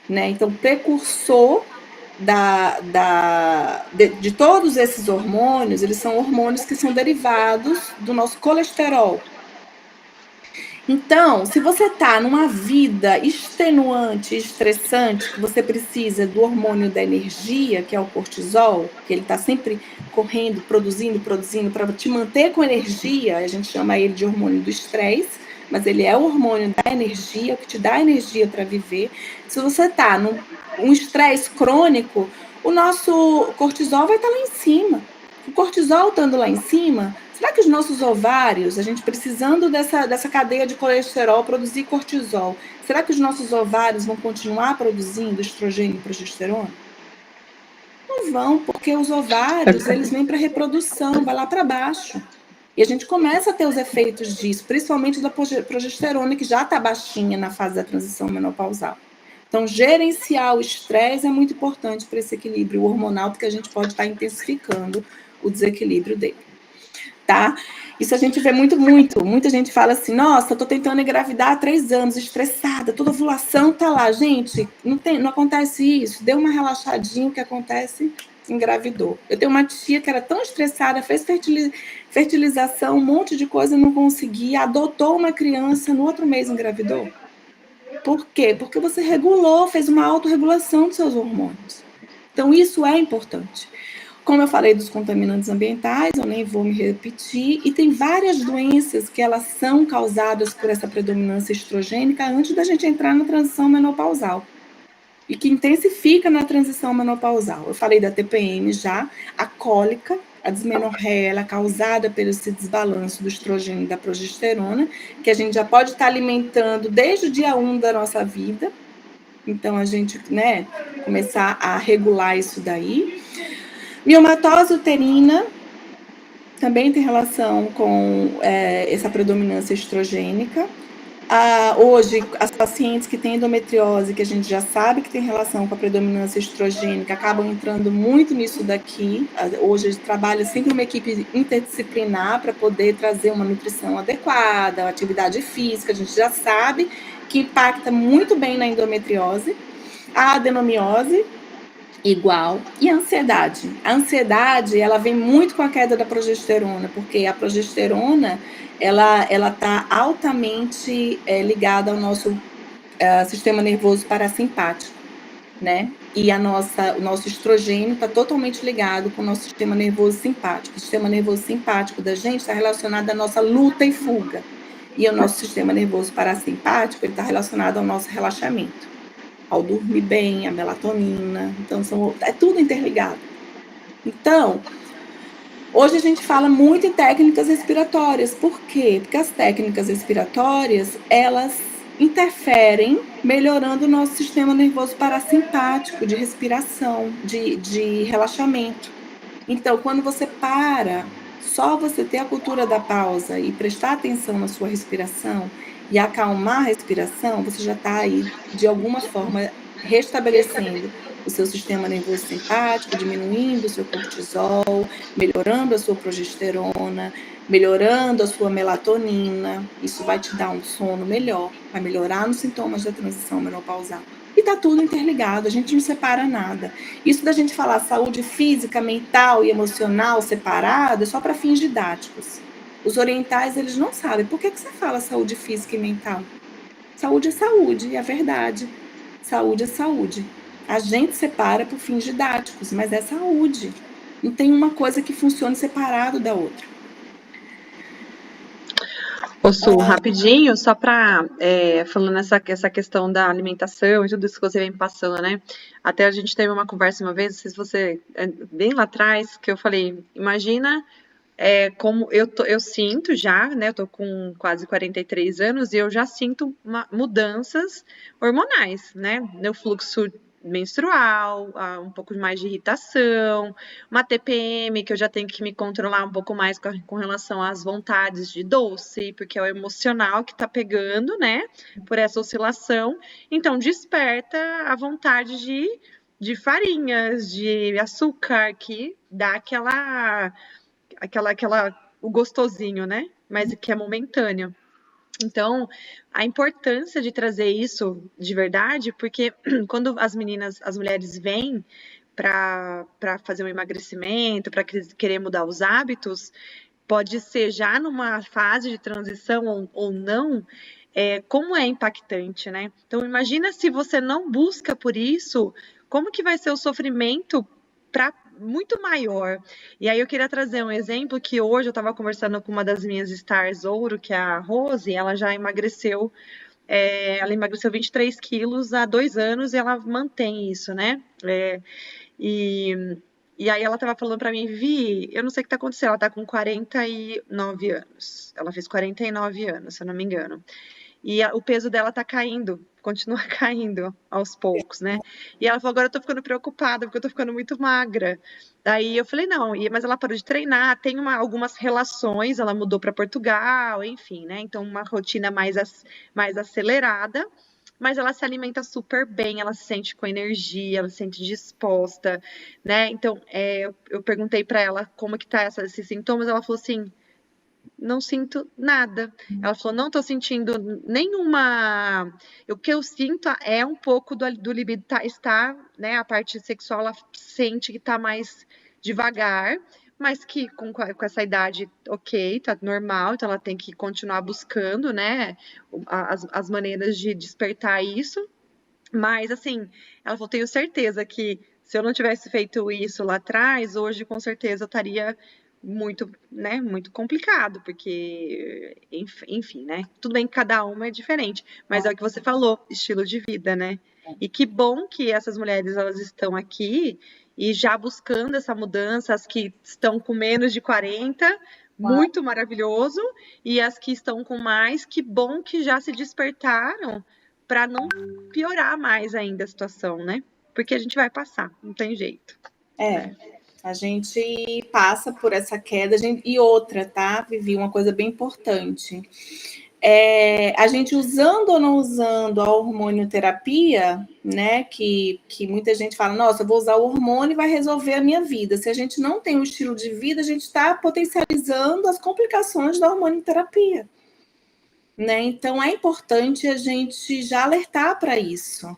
B: né? Então, o precursor de todos esses hormônios, eles são hormônios que são derivados do nosso colesterol. Então, se você está numa vida extenuante, estressante, que você precisa do hormônio da energia, que é o cortisol, que ele está sempre correndo, produzindo, para te manter com energia, a gente chama ele de hormônio do estresse, mas ele é o hormônio da energia, que te dá energia para viver. Se você está num estresse crônico, o nosso cortisol vai estar lá em cima. O cortisol estando lá em cima, será que os nossos ovários, a gente precisando dessa cadeia de colesterol produzir cortisol, será que os nossos ovários vão continuar produzindo estrogênio e progesterona? Não vão, porque os ovários, eles vêm para reprodução, vai lá para baixo. E a gente começa a ter os efeitos disso, principalmente da progesterona, que já está baixinha na fase da transição menopausal. Então, gerenciar o estresse é muito importante para esse equilíbrio hormonal, porque a gente pode estar intensificando o desequilíbrio dele, tá? Isso a gente vê muita gente fala assim, nossa, eu tô tentando engravidar há 3 anos, estressada, toda ovulação tá lá. Gente, não acontece isso, deu uma relaxadinha, o que acontece? Engravidou. Eu tenho uma tia que era tão estressada, fez fertilização, um monte de coisa, não conseguia, adotou uma criança, no outro mês engravidou. Por quê? Porque você regulou, fez uma autorregulação dos seus hormônios. Então, isso é importante. Como eu falei dos contaminantes ambientais, eu nem vou me repetir, e tem várias doenças que elas são causadas por essa predominância estrogênica antes da gente entrar na transição menopausal. E que intensifica na transição menopausal. Eu falei da TPM já, a cólica, a dismenorreia, ela é causada pelo esse desbalanço do estrogênio e da progesterona, que a gente já pode estar alimentando desde o dia 1 da nossa vida. Então, a gente, né, começar a regular isso daí. Miomatose uterina também tem relação com essa predominância estrogênica. Hoje, as pacientes que têm endometriose, que a gente já sabe que tem relação com a predominância estrogênica, acabam entrando muito nisso daqui. Hoje, a gente trabalha sempre uma equipe interdisciplinar para poder trazer uma nutrição adequada, uma atividade física, a gente já sabe que impacta muito bem na endometriose. A adenomiose, igual. E a ansiedade? A ansiedade, ela vem muito com a queda da progesterona, porque a progesterona, ela tá altamente ligada ao nosso sistema nervoso parasimpático, né? E o nosso estrogênio está totalmente ligado com o nosso sistema nervoso simpático. O sistema nervoso simpático da gente está relacionado à nossa luta e fuga. E o nosso sistema nervoso parasimpático está relacionado ao nosso relaxamento, ao dormir bem, a melatonina. Então, é tudo interligado. Então, hoje a gente fala muito em técnicas respiratórias. Por quê? Porque as técnicas respiratórias, elas interferem melhorando o nosso sistema nervoso parasimpático, de respiração, de relaxamento. Então, quando você para, só você ter a cultura da pausa e prestar atenção na sua respiração e acalmar a respiração, você já está aí, de alguma forma, restabelecendo o seu sistema nervoso simpático, diminuindo o seu cortisol, melhorando a sua progesterona, melhorando a sua melatonina. Isso vai te dar um sono melhor, vai melhorar nos sintomas da transição menopausal. E tá tudo interligado, a gente não separa nada. Isso da gente falar saúde física, mental e emocional separado é só para fins didáticos. Os orientais, eles não sabem. Por que você fala saúde física e mental? Saúde é saúde, é verdade. Saúde é saúde. A gente separa por fins didáticos, mas é saúde. Não tem uma coisa que funcione separado da outra.
A: Ô, Su, rapidinho, só para falando essa questão da alimentação e tudo isso que você vem passando, né? Até a gente teve uma conversa uma vez, não sei se você, bem lá atrás, que eu falei, imagina como eu sinto já, né? Eu tô com quase 43 anos e eu já sinto mudanças hormonais, né? No fluxo menstrual, um pouco mais de irritação, uma TPM que eu já tenho que me controlar um pouco mais com relação às vontades de doce, porque é o emocional que tá pegando, né? Por essa oscilação. Então, desperta a vontade de farinhas, de açúcar, que dá o gostosinho, né? Mas que é momentâneo. Então, a importância de trazer isso de verdade, porque quando as mulheres vêm para fazer um emagrecimento, para querer mudar os hábitos, pode ser já numa fase de transição ou não, como é impactante, né? Então, imagina se você não busca por isso, como que vai ser o sofrimento para muito maior. E aí eu queria trazer um exemplo que hoje eu estava conversando com uma das minhas stars ouro, que é a Rose, ela já emagreceu, ela emagreceu 23 quilos há 2 anos e ela mantém isso, né? E aí ela estava falando para mim, Vi, eu não sei o que está acontecendo, ela está com 49 anos. Ela fez 49 anos, se eu não me engano. e o peso dela tá caindo, continua caindo aos poucos, né? E ela falou, agora eu tô ficando preocupada, porque eu tô ficando muito magra. Daí eu falei, não, mas ela parou de treinar, tem algumas relações, ela mudou para Portugal, enfim, né? Então, uma rotina mais acelerada, mas ela se alimenta super bem, ela se sente com energia, ela se sente disposta, né? Então, eu perguntei para ela como que tá esses sintomas, ela falou assim, não sinto nada. Ela falou, não tô sentindo nenhuma... O que eu sinto é um pouco do libido está, né? A parte sexual, ela sente que tá mais devagar, mas que com essa idade, ok, tá normal, então ela tem que continuar buscando, né? As maneiras de despertar isso. Mas, assim, ela falou, tenho certeza que se eu não tivesse feito isso lá atrás, hoje com certeza eu estaria muito, né, muito complicado, porque, enfim, né, tudo bem que cada uma é diferente, mas é o que você falou, estilo de vida, né, e que bom que essas mulheres, elas estão aqui e já buscando essa mudança, as que estão com menos de 40, muito maravilhoso, e as que estão com mais, que bom que já se despertaram para não piorar mais ainda a situação, né? Porque a gente vai passar, não tem jeito.
B: A gente passa por essa queda, e outra, tá, Vivi, uma coisa bem importante. A gente usando ou não usando a hormonioterapia, né, que muita gente fala, nossa, eu vou usar o hormônio e vai resolver a minha vida. Se a gente não tem um estilo de vida, a gente está potencializando as complicações da hormonioterapia. Né? Então, é importante a gente já alertar para isso,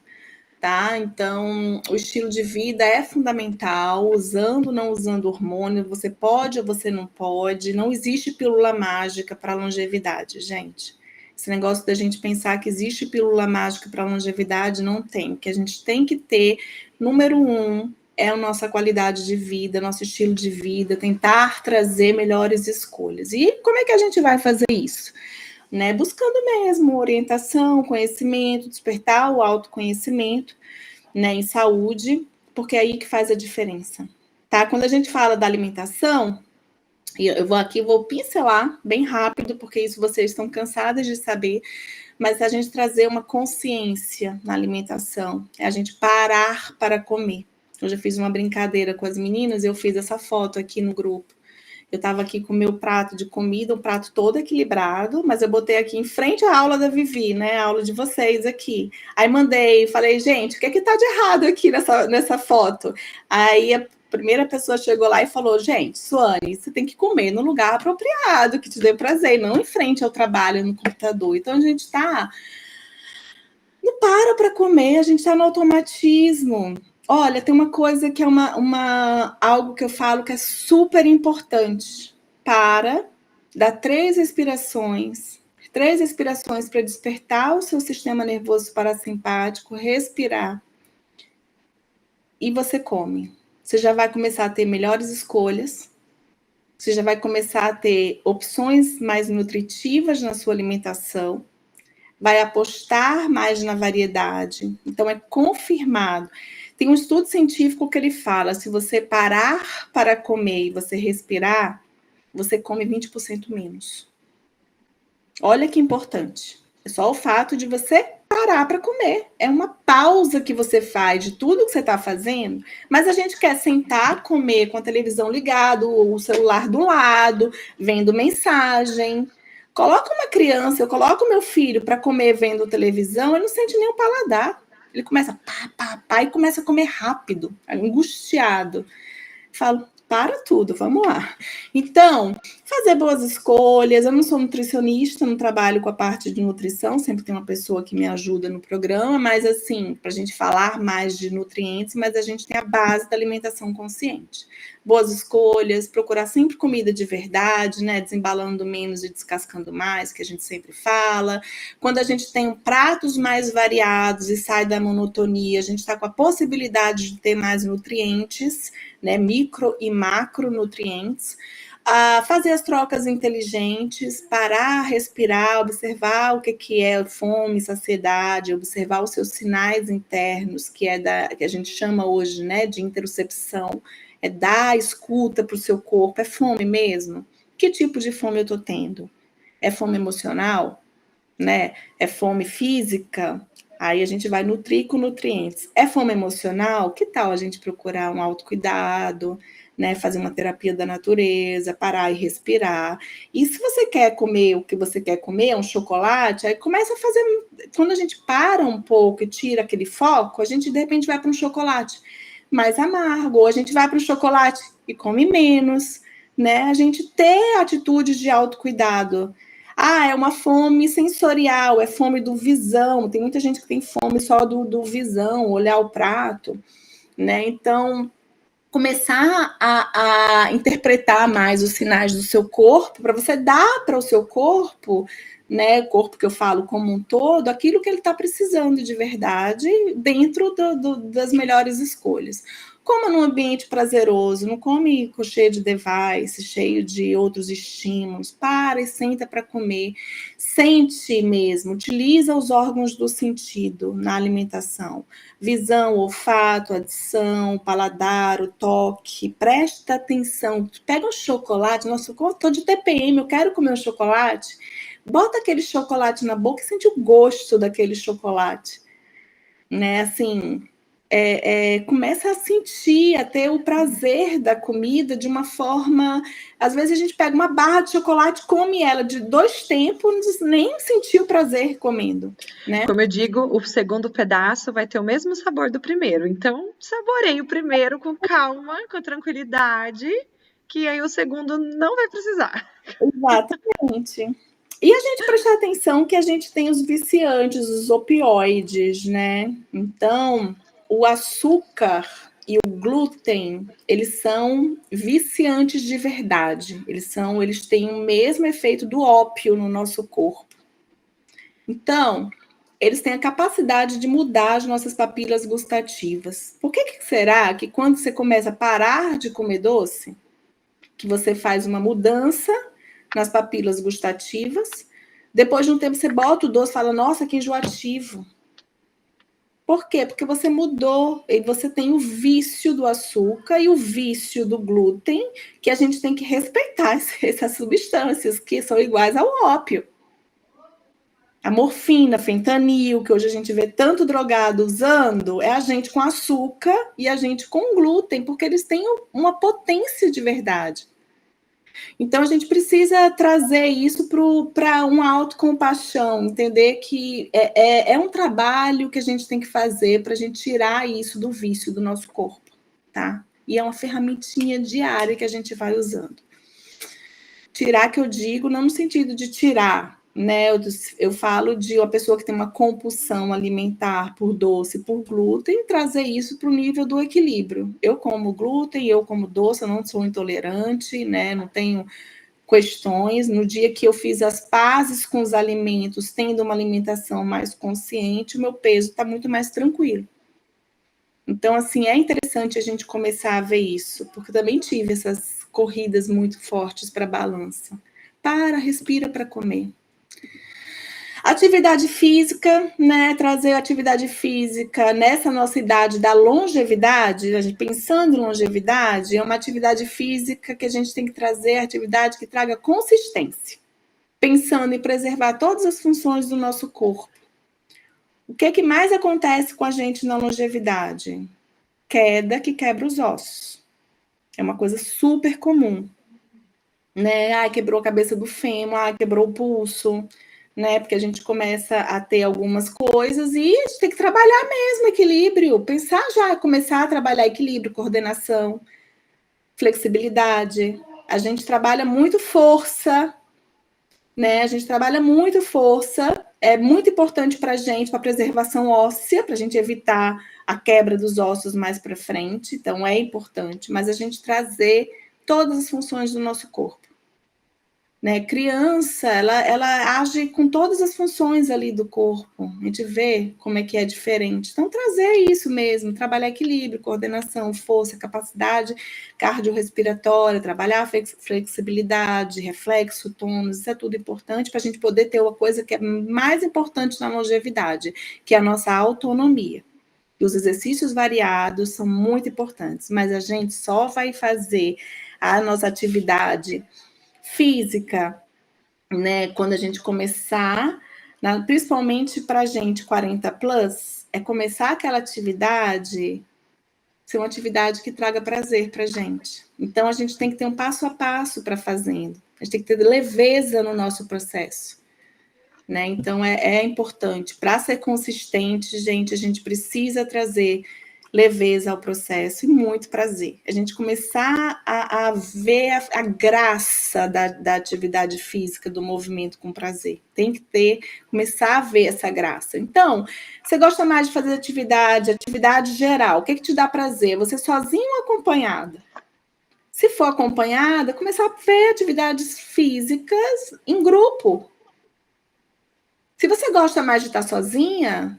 B: tá? Então, o estilo de vida é fundamental, usando ou não usando hormônio, você pode ou você não pode, não existe pílula mágica para longevidade, gente. Esse negócio da gente pensar que existe pílula mágica para longevidade, não tem. O que a gente tem que ter, número 1, é a nossa qualidade de vida, nosso estilo de vida, tentar trazer melhores escolhas. E como é que a gente vai fazer isso? Né, buscando mesmo orientação, conhecimento, despertar o autoconhecimento, né, em saúde, porque é aí que faz a diferença, tá? Quando a gente fala da alimentação, eu vou pincelar bem rápido, porque isso vocês estão cansadas de saber, mas a gente trazer uma consciência na alimentação, é a gente parar para comer. Eu já fiz uma brincadeira com as meninas, eu fiz essa foto aqui no grupo. Eu estava aqui com o meu prato de comida, um prato todo equilibrado, mas eu botei aqui em frente à aula da Vivi, né? A aula de vocês aqui. Aí mandei, falei, gente, o que está de errado aqui nessa foto? Aí a primeira pessoa chegou lá e falou, gente, Suane, você tem que comer no lugar apropriado, que te dê prazer, não em frente ao trabalho, no computador. Então a gente está... Não para comer, a gente está no automatismo. Olha, tem uma coisa que é algo que eu falo que é super importante. Dá 3 respirações para despertar o seu sistema nervoso parasimpático, respirar. E você come. Você já vai começar a ter melhores escolhas, você já vai começar a ter opções mais nutritivas na sua alimentação, vai apostar mais na variedade. Então, é confirmado. Tem um estudo científico que ele fala, se você parar para comer e você respirar, você come 20% menos. Olha que importante. É só o fato de você parar para comer. É uma pausa que você faz de tudo que você está fazendo, mas a gente quer sentar, comer com a televisão ligada, o celular do lado, vendo mensagem. Coloca uma criança, eu coloco meu filho para comer vendo televisão, ele não sente nem o paladar. Ele começa pá, e começa a comer rápido, angustiado. Falo, para tudo, vamos lá. Então, fazer boas escolhas. Eu não sou nutricionista, não trabalho com a parte de nutrição, sempre tem uma pessoa que me ajuda no programa, mas assim, para a gente falar mais de nutrientes, mas a gente tem a base da alimentação consciente. Boas escolhas, procurar sempre comida de verdade, né? Desembalando menos e descascando mais, que a gente sempre fala. Quando a gente tem pratos mais variados e sai da monotonia, a gente está com a possibilidade de ter mais nutrientes, né, micro e macronutrientes, fazer as trocas inteligentes, parar, respirar, observar o que é fome, saciedade, observar os seus sinais internos, que a gente chama hoje, né, de interocepção, é dar escuta para o seu corpo. É fome mesmo? Que tipo de fome eu estou tendo? É fome emocional? né? É fome física, aí a gente vai nutrir com nutrientes. É fome emocional? Que tal a gente procurar um autocuidado, né? Fazer uma terapia da natureza, parar e respirar. E se você quer comer o que você quer comer, um chocolate, aí começa a fazer. Quando a gente para um pouco e tira aquele foco, a gente de repente vai para um chocolate mais amargo, ou a gente vai para o chocolate e come menos, né? A gente ter atitudes de autocuidado. Ah, é uma fome sensorial, é fome do visão. Tem muita gente que tem fome só do visão, olhar o prato, né? Então, começar a interpretar mais os sinais do seu corpo, para você dar para o seu corpo, né, corpo que eu falo como um todo, aquilo que ele está precisando de verdade, dentro das melhores escolhas. Coma num ambiente prazeroso, não come cheio de device, cheio de outros estímulos. Para e senta para comer. Sente mesmo, utiliza os órgãos do sentido na alimentação. Visão, olfato, audição, paladar, o toque. Presta atenção. Pega um chocolate. Nossa, eu estou de TPM, eu quero comer um chocolate. Bota aquele chocolate na boca e sente o gosto daquele chocolate. Né? Assim, começa a sentir, a ter o prazer da comida de uma forma... Às vezes a gente pega uma barra de chocolate, come ela de 2 tempos, nem sentiu prazer comendo, né?
A: Como eu digo, o segundo pedaço vai ter o mesmo sabor do primeiro. Então, saboreie o primeiro com calma, com tranquilidade, que aí o segundo não vai precisar.
B: Exatamente. E a gente prestar atenção que a gente tem os viciantes, os opioides, né? Então, o açúcar e o glúten, eles são viciantes de verdade. Eles têm o mesmo efeito do ópio no nosso corpo. Então, eles têm a capacidade de mudar as nossas papilas gustativas. Por que será que quando você começa a parar de comer doce, que você faz uma mudança nas papilas gustativas, depois de um tempo você bota o doce e fala, nossa, que enjoativo. Por quê? Porque você mudou, e você tem o vício do açúcar e o vício do glúten, que a gente tem que respeitar essas substâncias, que são iguais ao ópio. A morfina, fentanil, que hoje a gente vê tanto drogado usando, é a gente com açúcar e a gente com glúten, porque eles têm uma potência de verdade. Então, a gente precisa trazer isso para uma autocompaixão, entender que é um trabalho que a gente tem que fazer para a gente tirar isso do vício do nosso corpo, tá? E é uma ferramentinha diária que a gente vai usando. Tirar, que eu digo, não no sentido de tirar, né? Eu falo de uma pessoa que tem uma compulsão alimentar por doce, por glúten, trazer isso para o nível do equilíbrio. Eu como glúten, eu como doce, eu não sou intolerante, né? Não tenho questões. No dia que eu fiz as pazes com os alimentos, tendo uma alimentação mais consciente, o meu peso está muito mais tranquilo. Então, assim, é interessante a gente começar a ver isso, porque eu também tive essas corridas muito fortes para a balança. Respira para comer. Atividade física, né? Trazer atividade física nessa nossa idade da longevidade, a gente pensando em longevidade, é uma atividade física que a gente tem que trazer, atividade que traga consistência, pensando em preservar todas as funções do nosso corpo. O que é que mais acontece com a gente na longevidade? Queda que quebra os ossos. É uma coisa super comum, né? Ai, quebrou a cabeça do fêmur, ai, quebrou o pulso, né? Porque a gente começa a ter algumas coisas e a gente tem que trabalhar mesmo equilíbrio, pensar já, começar a trabalhar equilíbrio, coordenação, flexibilidade. A gente trabalha muito força, né? A gente trabalha muito força, é muito importante para a gente, para a preservação óssea, para a gente evitar a quebra dos ossos mais para frente, então é importante, mas a gente trazer todas as funções do nosso corpo. Né? Criança, ela age com todas as funções ali do corpo, a gente vê como é que é diferente. Então, trazer isso mesmo, trabalhar equilíbrio, coordenação, força, capacidade cardiorrespiratória, trabalhar a flexibilidade, reflexo, tônus, isso é tudo importante para a gente poder ter uma coisa que é mais importante na longevidade, que é a nossa autonomia. E os exercícios variados são muito importantes, mas a gente só vai fazer a nossa atividade física, né, quando a gente começar Principalmente para a gente 40 plus, é começar aquela atividade ser uma atividade que traga prazer para a gente. Então, a gente tem que ter um passo a passo para fazendo. A gente tem que ter leveza no nosso processo. Né? Então, é importante. Para ser consistente, gente, a gente precisa trazer leveza ao processo e muito prazer. A gente começar a ver a graça da atividade física, do movimento com prazer. Tem que começar a ver essa graça. Então, você gosta mais de fazer atividade geral, o que te dá prazer? Você sozinho ou acompanhada? Se for acompanhada, começar a ver atividades físicas em grupo. Se você gosta mais de estar sozinha,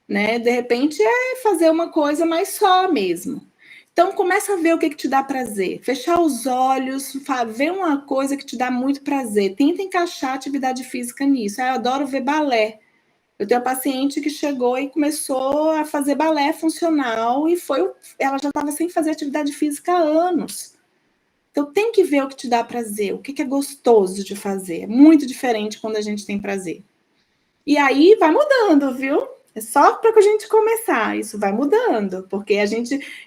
B: né, de repente é fazer uma coisa mais só mesmo. Então, começa a ver o que te dá prazer. Fechar os olhos, ver uma coisa que te dá muito prazer. Tenta encaixar atividade física nisso. Eu adoro ver balé. Eu tenho uma paciente que chegou e começou a fazer balé funcional e ela já estava sem fazer atividade física há anos. Então, tem que ver o que te dá prazer, o que é gostoso de fazer. É muito diferente quando a gente tem prazer. E aí vai mudando, viu? É só para a gente começar, isso vai mudando, porque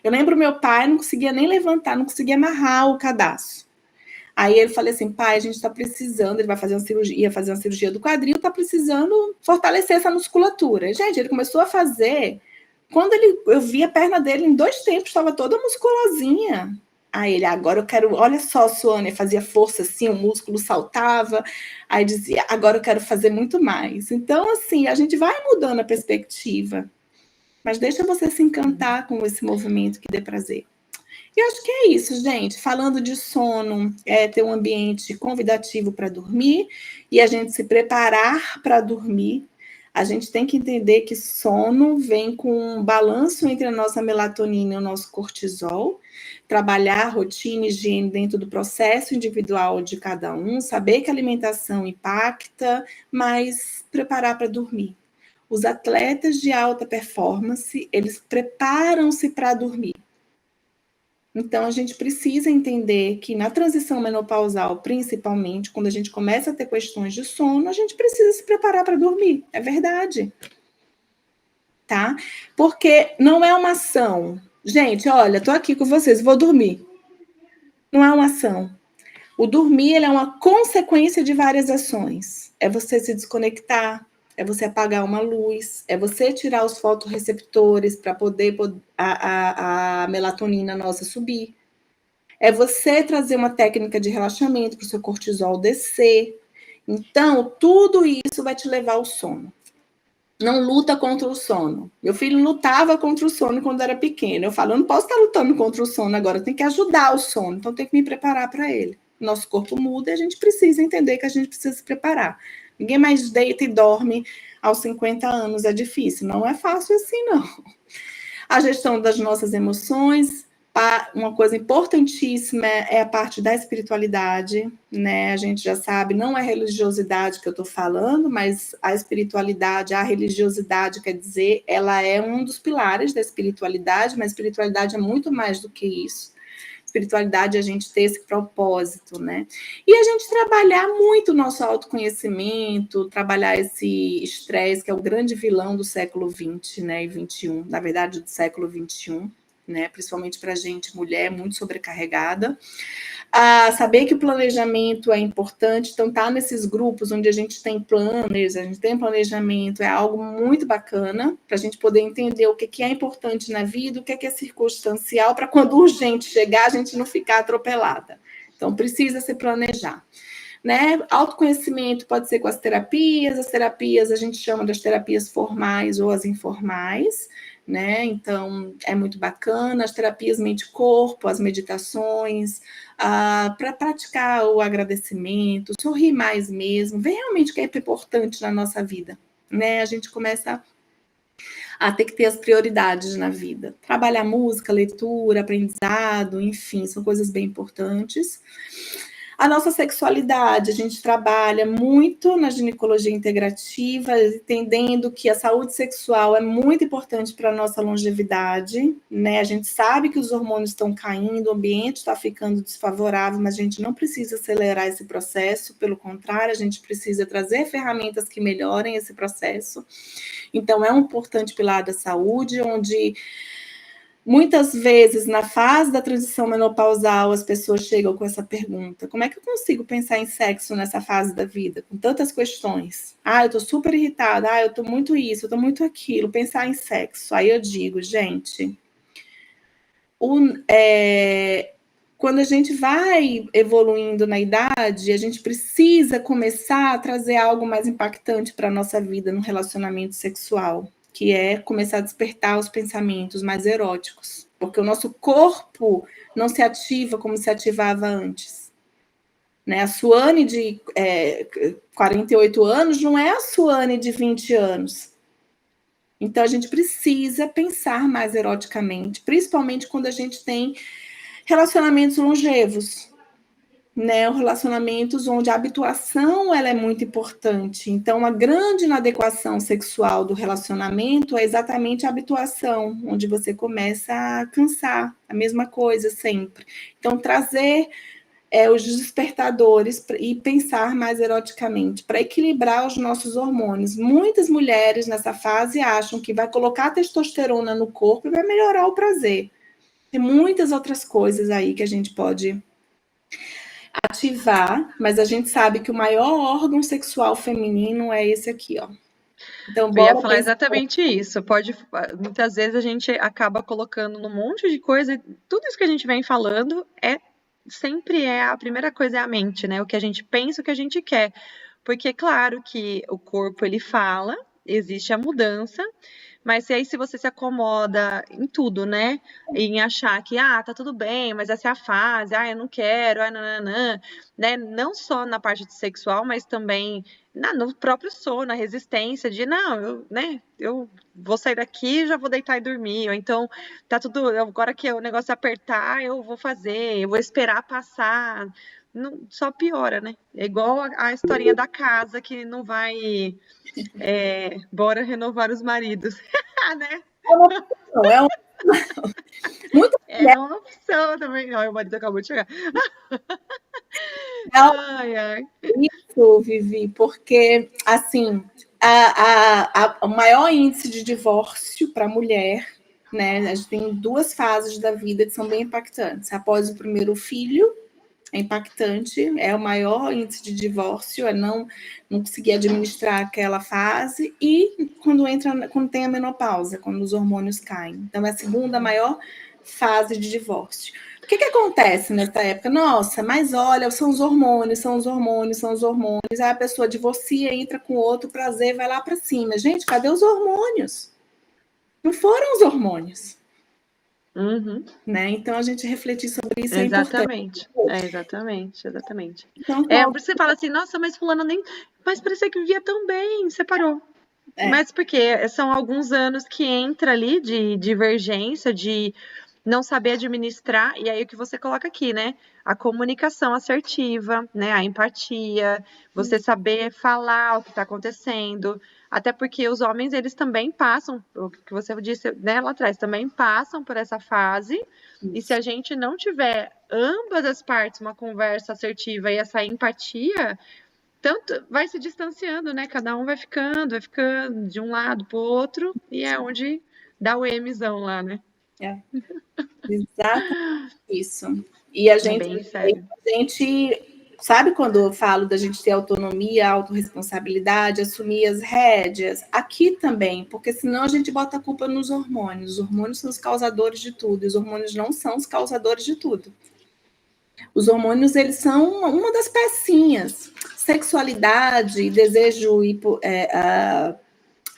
B: eu lembro meu pai não conseguia nem levantar, não conseguia amarrar o cadastro. Aí ele falou assim, pai, a gente está precisando, ele vai fazer ia fazer uma cirurgia do quadril, está precisando fortalecer essa musculatura. Gente, ele começou a fazer, quando eu vi a perna dele em 2 tempos, estava toda musculosinha. Aí ele, agora eu quero, olha só, Suane, fazia força assim, o músculo saltava, aí dizia, agora eu quero fazer muito mais. Então, assim, a gente vai mudando a perspectiva, mas deixa você se encantar com esse movimento que dê prazer. E eu acho que é isso, gente. Falando de sono, ter um ambiente convidativo para dormir e a gente se preparar para dormir. A gente tem que entender que sono vem com um balanço entre a nossa melatonina e o nosso cortisol, trabalhar a rotina e higiene dentro do processo individual de cada um, saber que a alimentação impacta, mas preparar para dormir. Os atletas de alta performance, eles preparam-se para dormir. Então, a gente precisa entender que na transição menopausal, principalmente, quando a gente começa a ter questões de sono, a gente precisa se preparar para dormir. É verdade. Tá? Porque não é uma ação. Gente, olha, tô aqui com vocês, vou dormir. Não é uma ação. O dormir ele é uma consequência de várias ações. É você se desconectar, é você apagar uma luz, é você tirar os fotorreceptores para poder a melatonina nossa subir. É você trazer uma técnica de relaxamento para o seu cortisol descer. Então, tudo isso vai te levar ao sono. Não luta contra o sono. Meu filho lutava contra o sono quando era pequeno. Eu falo, eu não posso estar lutando contra o sono agora, eu tenho que ajudar o sono, então eu tenho que me preparar para ele. Nosso corpo muda e a gente precisa entender que a gente precisa se preparar. Ninguém mais deita e dorme aos 50 anos, é difícil. Não é fácil assim, não. A gestão das nossas emoções, uma coisa importantíssima é a parte da espiritualidade, né? A gente já sabe, não é religiosidade que eu estou falando, mas a espiritualidade, a religiosidade, quer dizer, ela é um dos pilares da espiritualidade, mas a espiritualidade é muito mais do que isso. Espiritualidade é a gente ter esse propósito, né? E a gente trabalhar muito o nosso autoconhecimento, trabalhar esse estresse, que é o grande vilão do século XX, né, e XXI, na verdade, do século XXI, né, principalmente para a gente, mulher, muito sobrecarregada. Saber que o planejamento é importante, então tá nesses grupos onde a gente tem planners, a gente tem planejamento, é algo muito bacana para a gente poder entender o que é importante na vida, o que é circunstancial, para quando urgente chegar, a gente não ficar atropelada. Então, precisa se planejar. Né? Autoconhecimento pode ser com as terapias a gente chama das terapias formais ou as informais, né? Então, é muito bacana, as terapias mente-corpo, as meditações, para praticar o agradecimento, sorrir mais mesmo, ver realmente o que é importante na nossa vida, né? A gente começa a ter que ter as prioridades na vida. Trabalhar música, leitura, aprendizado, enfim, são coisas bem importantes. A nossa sexualidade, a gente trabalha muito na ginecologia integrativa, entendendo que a saúde sexual é muito importante para a nossa longevidade, né? A gente sabe que os hormônios estão caindo, o ambiente está ficando desfavorável, mas a gente não precisa acelerar esse processo, pelo contrário, a gente precisa trazer ferramentas que melhorem esse processo. Então, é um importante pilar da saúde, onde muitas vezes, na fase da transição menopausal, as pessoas chegam com essa pergunta: como é que eu consigo pensar em sexo nessa fase da vida? Com tantas questões. Eu tô super irritada. Eu tô muito isso, eu tô muito aquilo. Pensar em sexo. Aí eu digo, gente, quando a gente vai evoluindo na idade, a gente precisa começar a trazer algo mais impactante para a nossa vida no relacionamento sexual, que é começar a despertar os pensamentos mais eróticos, porque o nosso corpo não se ativa como se ativava antes. Né? A Suane de 48 anos não é a Suane de 20 anos. Então, a gente precisa pensar mais eroticamente, principalmente quando a gente tem relacionamentos longevos, né? Relacionamentos onde a habituação ela é muito importante. Então, a grande inadequação sexual do relacionamento é exatamente a habituação, onde você começa a cansar, a mesma coisa sempre. Então, trazer os despertadores e pensar mais eroticamente, para equilibrar os nossos hormônios. Muitas mulheres nessa fase acham que vai colocar testosterona no corpo e vai melhorar o prazer. Tem muitas outras coisas aí que a gente pode ativar, mas a gente sabe que o maior órgão sexual feminino é esse aqui, ó.
A: Então, eu ia falar exatamente isso. Muitas vezes a gente acaba colocando num monte de coisa, e tudo isso que a gente vem falando sempre a primeira coisa é a mente, né? O que a gente pensa, o que a gente quer. Porque é claro que o corpo ele fala, existe a mudança, mas aí se você se acomoda em tudo, né? Em achar que, tá tudo bem, mas essa é a fase, eu não quero, nananã, né? Não só na parte sexual, mas também no próprio sono, na resistência de, eu vou sair daqui e já vou deitar e dormir, ou então, tá tudo, agora que o negócio apertar, eu vou fazer, eu vou esperar passar, não, só piora, né? É igual a historinha da casa que não vai... bora renovar os maridos, né?
B: É uma muito
A: é uma opção também. O marido acabou de chegar.
B: Isso, Vivi, porque, assim, o maior índice de divórcio para a mulher, né? A gente tem 2 fases da vida que são bem impactantes. Após o primeiro filho, é impactante, é o maior índice de divórcio, é não conseguir administrar aquela fase, e quando tem a menopausa, quando os hormônios caem. Então, é a segunda maior fase de divórcio. O que acontece nessa época? Nossa, mas olha, são os hormônios. Aí a pessoa divorcia, entra com outro prazer, vai lá para cima. Gente, cadê os hormônios? Não foram os hormônios.
A: Uhum.
B: Né? Então, a gente refletir sobre isso
A: exatamente.
B: é
A: importante. Exatamente.
B: Então,
A: por isso você fala assim, nossa, mas fulano nem... Mas parecia que vivia tão bem, separou. Mas porque são alguns anos que entra ali de divergência, de não saber administrar, e aí o que você coloca aqui, né? A comunicação assertiva, né? A empatia, você saber falar o que está acontecendo, até porque os homens, eles também passam, o que você disse, né, lá atrás, também passam por essa fase, e se a gente não tiver ambas as partes uma conversa assertiva e essa empatia, tanto vai se distanciando, né? Cada um vai ficando de um lado pro outro, e é onde dá o Mzão lá, né?
B: Exatamente isso. E a gente sabe quando eu falo da gente ter autonomia, autorresponsabilidade, assumir as rédeas? Aqui também, porque senão a gente bota a culpa nos hormônios. Os hormônios são os causadores de tudo, e os hormônios não são os causadores de tudo. Os hormônios, eles são uma das pecinhas. Sexualidade, desejo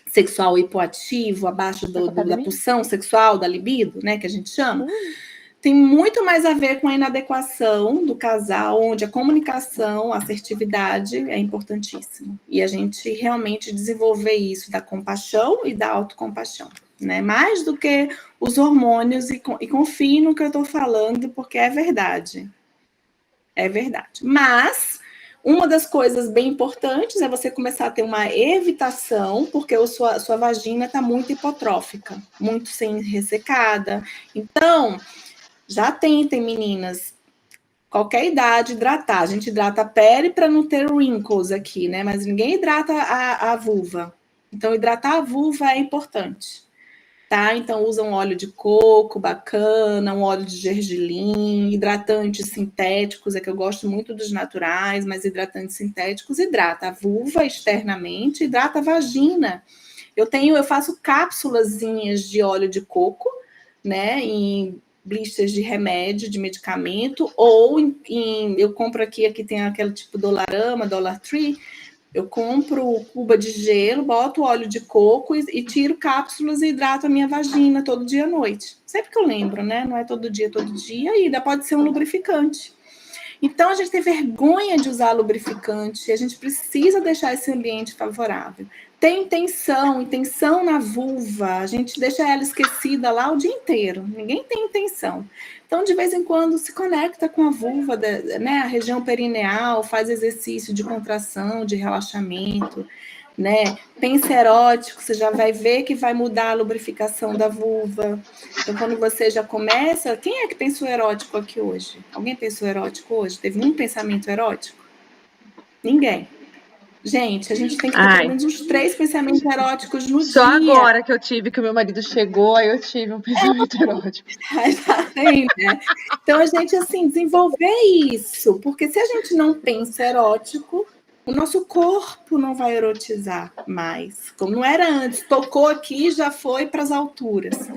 B: sexual hipoativo, abaixo da pulsão sexual, da libido, né, que a gente chama, tem muito mais a ver com a inadequação do casal, onde a comunicação, a assertividade é importantíssima. E a gente realmente desenvolver isso da compaixão e da autocompaixão, né? Mais do que os hormônios, e confie no que eu estou falando, porque é verdade. É verdade. Mas uma das coisas bem importantes é você começar a ter uma evitação, porque a sua vagina está muito hipotrófica, muito sem ressecada. Então, já tentem, meninas, qualquer idade, hidratar. A gente hidrata a pele para não ter wrinkles aqui, né? Mas ninguém hidrata a vulva. Então, hidratar a vulva é importante. Tá? Então, usa um óleo de coco bacana, um óleo de gergelim, hidratantes sintéticos, é que eu gosto muito dos naturais, mas hidratantes sintéticos hidrata a vulva externamente, hidrata a vagina. Eu faço cápsulazinhas de óleo de coco, né, em blisters de remédio, de medicamento, ou eu compro aqui tem aquele tipo Dollarama, Dollar Tree. Eu compro cuba de gelo, boto óleo de coco e tiro cápsulas e hidrato a minha vagina todo dia à noite. Sempre que eu lembro, né? Não é todo dia, e ainda pode ser um lubrificante. Então, a gente tem vergonha de usar lubrificante, a gente precisa deixar esse ambiente favorável. Tem intenção na vulva, a gente deixa ela esquecida lá o dia inteiro, ninguém tem intenção. Então, de vez em quando, se conecta com a vulva, né, a região perineal, faz exercício de contração, de relaxamento, né? Pensa erótico, você já vai ver que vai mudar a lubrificação da vulva. Então, quando você já começa... Quem é que pensou erótico aqui hoje? Alguém pensou erótico hoje? Teve um pensamento erótico? Ninguém. Gente, a gente tem que ter pelo menos uns 3 pensamentos eróticos no dia.
A: Só agora que eu tive, que o meu marido chegou, aí eu tive um pensamento erótico.
B: Já tem, né? Então, a gente, assim, desenvolver isso. Porque se a gente não pensa erótico, o nosso corpo não vai erotizar mais. Como não era antes. Tocou aqui, já foi para as alturas.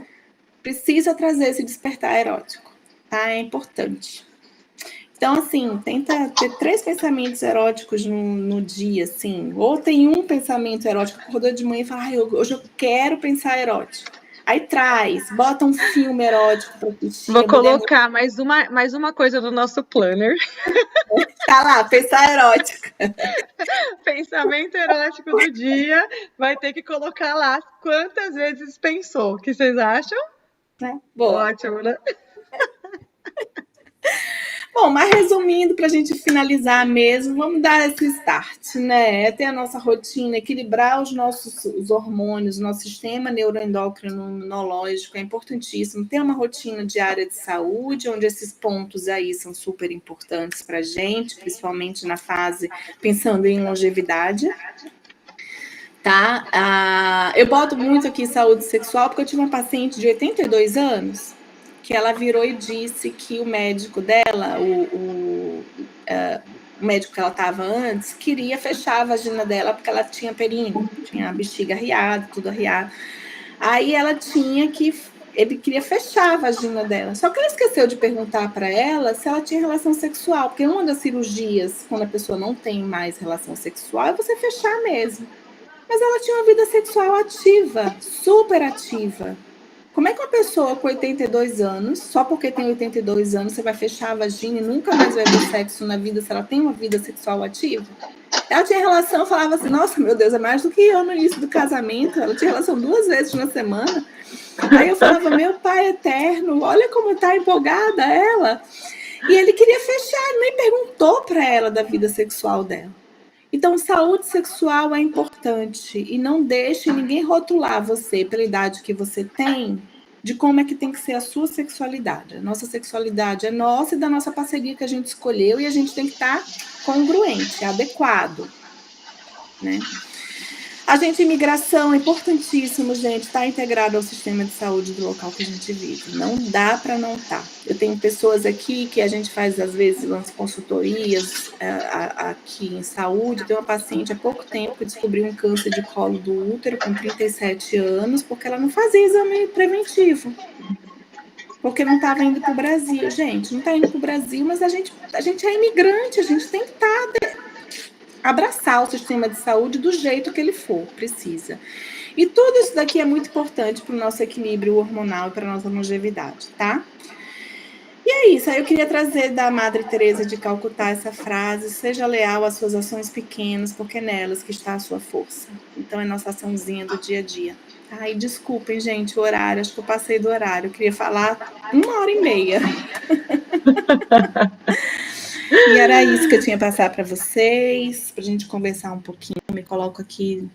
B: Precisa trazer esse despertar erótico. Tá? É importante. Então, assim, tenta ter 3 pensamentos eróticos no dia, assim. Ou tem um pensamento erótico, acordou de manhã e fala, hoje eu quero pensar erótico. Aí bota um filme erótico para assistir.
A: Vou colocar mais uma coisa no nosso planner.
B: Tá lá, pensar erótico.
A: Pensamento erótico do dia, vai ter que colocar lá quantas vezes pensou. O que vocês acham?
B: Boa.
A: Ótimo, né?
B: Bom, mas resumindo, para a gente finalizar mesmo, vamos dar esse start, né? É ter a nossa rotina, equilibrar os hormônios, nosso sistema neuroendócrino imunológico é importantíssimo. Ter uma rotina diária de saúde, onde esses pontos aí são super importantes para a gente, principalmente na fase pensando em longevidade. Tá? Eu boto muito aqui saúde sexual, porque eu tive uma paciente de 82 anos, que ela virou e disse que o médico dela, o médico que ela estava antes, queria fechar a vagina dela porque ela tinha períneo, tinha a bexiga arriada, tudo arriado. Aí ele queria fechar a vagina dela. Só que ele esqueceu de perguntar para ela se ela tinha relação sexual, porque uma das cirurgias, quando a pessoa não tem mais relação sexual, é você fechar mesmo. Mas ela tinha uma vida sexual ativa, super ativa. Como é que uma pessoa com 82 anos, só porque tem 82 anos, você vai fechar a vagina e nunca mais vai ter sexo na vida se ela tem uma vida sexual ativa? Ela tinha relação, falava assim, nossa, meu Deus, é mais do que eu no início do casamento. Ela tinha relação 2 vezes na semana. Aí eu falava, meu pai eterno, olha como tá empolgada ela. E ele queria fechar, nem perguntou para ela da vida sexual dela. Então, saúde sexual é importante e não deixe ninguém rotular você pela idade que você tem de como é que tem que ser a sua sexualidade. A nossa sexualidade é nossa e da nossa parceria que a gente escolheu e a gente tem que estar congruente, adequado, né? Agente de imigração é importantíssimo, gente, estar integrado ao sistema de saúde do local que a gente vive. Não dá para não estar. Eu tenho pessoas aqui que a gente faz, às vezes, umas consultorias aqui em saúde. Tem uma paciente há pouco tempo que descobriu um câncer de colo do útero com 37 anos, porque ela não fazia exame preventivo. Porque não estava indo para o Brasil. Gente, não está indo para o Brasil, mas a gente é imigrante, a gente tem que abraçar o sistema de saúde do jeito que ele for, precisa. E tudo isso daqui é muito importante para o nosso equilíbrio hormonal e para a nossa longevidade, tá? E é isso, aí eu queria trazer da Madre Teresa de Calcutá essa frase, seja leal às suas ações pequenas, porque é nelas que está a sua força. Então é nossa açãozinha do dia a dia. Ai, desculpem, gente, o horário, acho que eu passei do horário, eu queria falar 1h30. E era isso que eu tinha a passar para vocês, para a gente conversar um pouquinho. Me coloco aqui